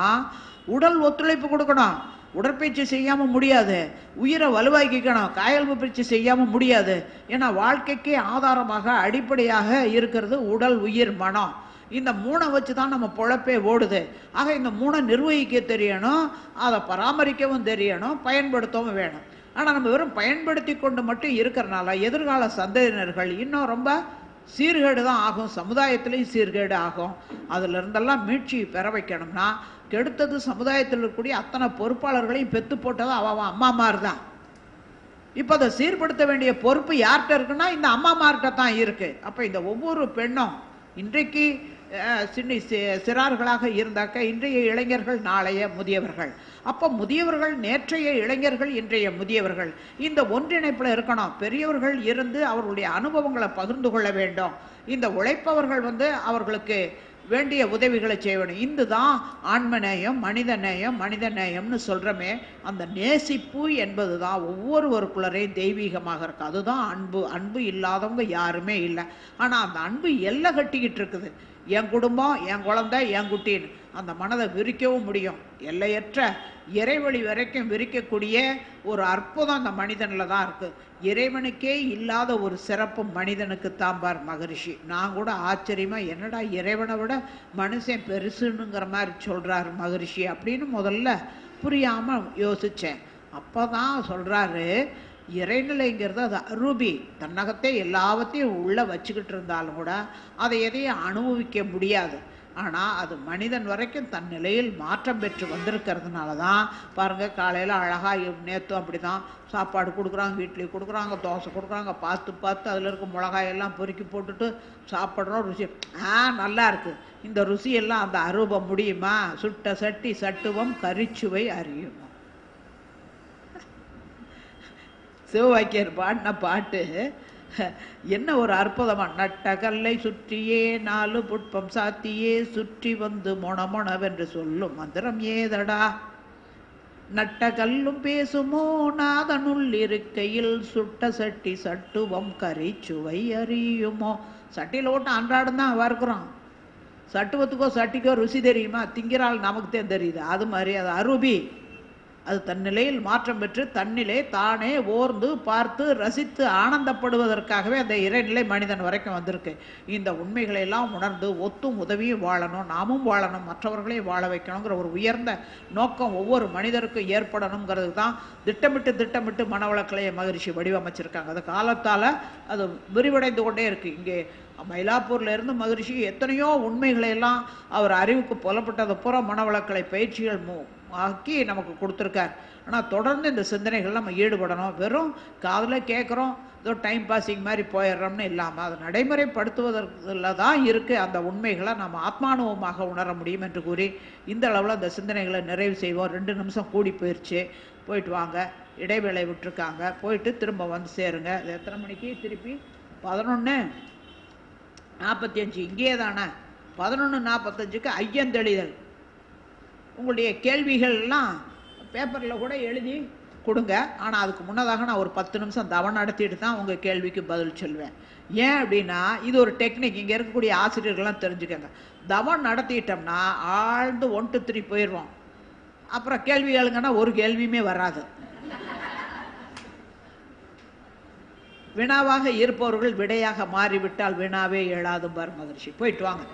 உடல் ஒத்துழைப்பு கொடுக்கணும். உடற்பயிற்சி செய்யாமல் முடியாது. உயிரை வலுவாக்கிக்கணும். காயல்பு பயிற்சி செய்யாமல் முடியாது. ஏன்னா வாழ்க்கைக்கே ஆதாரமாக அடிப்படையாக இருக்கிறது உடல், உயிர், மனம். இந்த 3 வச்சு தான் நம்ம பொழப்பே ஓடுது. ஆக இந்த 3 நிர்வகிக்க தெரியணும், அதை பராமரிக்கவும் தெரியணும், பயன்படுத்தவும் வேணும். ஆனால் நம்ம வெறும் பயன்படுத்தி கொண்டு மட்டும் இருக்கிறனால எதிர்கால சந்ததியினர்கள் இன்னும் ரொம்ப சீர்கேடு தான் ஆகும். சமுதாயத்திலையும் சீர்கேடு ஆகும். அதில் இருந்தெல்லாம் மீட்சி பெற வைக்கணும்னா கெடுத்தது சமுதாயத்தில் இருக்கக்கூடிய அத்தனை பொறுப்பாளர்களையும் பெற்று போட்டது அவன் அம்மாமார் தான். இப்போ அதை சீர்படுத்த வேண்டிய பொறுப்பு யார்கிட்ட இருக்குன்னா இந்த அம்மாமார்கிட்ட தான் இருக்குது. அப்போ இந்த ஒவ்வொரு பெண்ணும் இன்றைக்கு சிறார்களாக இருந்தாக்க இன்றைய இளைஞர்கள் நாளைய முதியவர்கள். அப்போ முதியவர்கள் நேற்றைய இளைஞர்கள் இன்றைய முதியவர்கள். இந்த ஒன்றிணைப்பில் இருக்கணும். பெரியவர்கள் இருந்து அவர்களுடைய அனுபவங்களை பகிர்ந்து கொள்ள வேண்டும். இந்த உழைப்பவர்கள் அவர்களுக்கு வேண்டிய உதவிகளை செய்ய வேண்டும். இதுதான் ஆன்மநேயம், மனிதநேயம்னு சொல்கிறோமே, அந்த நேசிப்பு என்பது தான் ஒவ்வொருவருக்குள்ளரையும் தெய்வீகமாக இருக்குது. அதுதான் அன்பு. அன்பு இல்லாதவங்க யாருமே இல்லை. ஆனால் அந்த அன்பு எல்லை கட்டிக்கிட்டு இருக்குது. என் குடும்பம், என் குழந்தை, என் குட்டின்னு அந்த மனதை விரிக்கவும் முடியும். எல்லையற்ற இறைவழி வரைக்கும் விரிக்கக்கூடிய ஒரு அற்புதம் அந்த மனிதனில் தான் இருக்குது. இறைவனுக்கே இல்லாத ஒரு சிறப்பு மனிதனுக்கு தாம்பார் மகரிஷி. நான் கூட ஆச்சரியமாக என்னடா இறைவனை விட மனுஷன் பெருசுன்னுங்கிற மாதிரி சொல்கிறாரு மகரிஷி அப்படின்னு முதல்ல புரியாமல் யோசித்தேன். அப்போ தான் சொல்கிறாரு, இறைநிலைங்கிறது அது அரூபி. தன்னகத்தை எல்லாவற்றையும் உள்ளே வச்சுக்கிட்டு இருந்தாலும் கூட அதை எதையும் அனுபவிக்க முடியாது. ஆனால் அது மனிதன் வரைக்கும் தன் நிலையில் மாற்றம் பெற்று வந்திருக்கிறதுனால தான் பாருங்கள், காலையில் அழகாக நேற்றும் அப்படி தான் சாப்பாடு கொடுக்குறாங்க, வீட்லேயே கொடுக்குறாங்க, தோசை கொடுக்குறாங்க, பார்த்து அதில் இருக்க மிளகாயெல்லாம் பொறுக்கி போட்டுட்டு சாப்பிட்றோம். ருசி நல்லா இருக்குது. இந்த ருசியெல்லாம் அந்த அரூபம் முடியுமா? சுட்ட சட்டி சட்டுவம் கரிச்சுவை அறியுமா? சிவவாக்கியர் பாடின பாட்டு என்ன ஒரு அற்புதமாக, நட்டகல்லை சுற்றியே 4 புட்பம் சாத்தியே சுற்றி வந்து மொணமொணவென்று சொல்லும் மந்திரம் ஏதடா. நட்டகல்லும் பேசுமோ நாதனுள் இருக்கையில் சுட்ட சட்டி சட்டுவம் கரிச்சுவை அறியுமோ. சட்டியில் ஓட்டு அன்றாடம் தான் வறுக்கிறோம். சட்டுவத்துக்கோ சட்டிக்கோ ருசி தெரியுமா? திங்கிறாள் நமக்கு தான் தெரியுது. அது மாதிரி அது அரூபி. அது தன்னிலையில் மாற்றம் பெற்று தன்னிலே தானே ஓர்ந்து பார்த்து ரசித்து ஆனந்தப்படுவதற்காகவே அந்த இறைநிலை மனிதன் வரைக்கும் வந்திருக்கு. இந்த உண்மைகளை எல்லாம் உணர்ந்து ஒத்தும் உதவியும் வாழணும், நாமும் வாழணும், மற்றவர்களையும் வாழ வைக்கணுங்கிற ஒரு உயர்ந்த நோக்கம் ஒவ்வொரு மனிதருக்கும் ஏற்படணுங்கிறது தான் திட்டமிட்டு மனவளக்கலையை மகரிஷி வடிவமைச்சிருக்காங்க. அது காலத்தால் அது விரிவடைந்து கொண்டே இருக்குது. இங்கே மயிலாப்பூர்ல இருந்து மகரிஷி எத்தனையோ உண்மைகளை எல்லாம் அவர் அறிவுக்கு புலப்பட்டதை பூரா மனவளக்கலை பயிற்சிகள் ஆக்கி நமக்கு கொடுத்துருக்கார். ஆனால் தொடர்ந்து இந்த சிந்தனைகள் நம்ம ஈடுபடணும். வெறும் காதில் கேட்குறோம், ஏதோ டைம் பாஸிங் மாதிரி போயிடுறோம்னு இல்லாமல் அதை நடைமுறைப்படுத்துவதில் தான் இருக்குது. அந்த உண்மைகளை நம்ம ஆத்மானுவமாக உணர முடியும் என்று கூறி இந்த அளவில் அந்த சிந்தனைகளை நிறைவு செய்வோம். 2 நிமிஷம் கூடி போயிடுச்சு. போயிட்டு வாங்க, இடைவேளை விட்டுருக்காங்க, போயிட்டு திரும்ப வந்து சேருங்க. அது எத்தனை மணிக்கு? திருப்பி 11:45. இங்கே தானே 11:45க்கு ஐயந்தெளிதல். உங்களுடைய கேள்விகள்லாம் பேப்பரில் கூட எழுதி கொடுங்க. ஆனால் அதுக்கு முன்னதாக நான் ஒரு 10 நிமிஷம் தவம் நடத்திட்டு தான் உங்கள் கேள்விக்கு பதில் சொல்வேன். ஏன் அப்படின்னா இது ஒரு டெக்னிக். இங்கே இருக்கக்கூடிய ஆசிரியர்கள்லாம் தெரிஞ்சுக்கங்க. தவம் நடத்திட்டோம்னா ஆழ்ந்து 1 to 3 போயிடுவோம். அப்புறம் கேள்வி கேளுங்கன்னா ஒரு கேள்வியுமே வராது. வினாவாக இருப்பவர்கள் விடையாக மாறிவிட்டால் வினாவே எழாதும்பார் மகரிஷி. போயிட்டு வாங்க.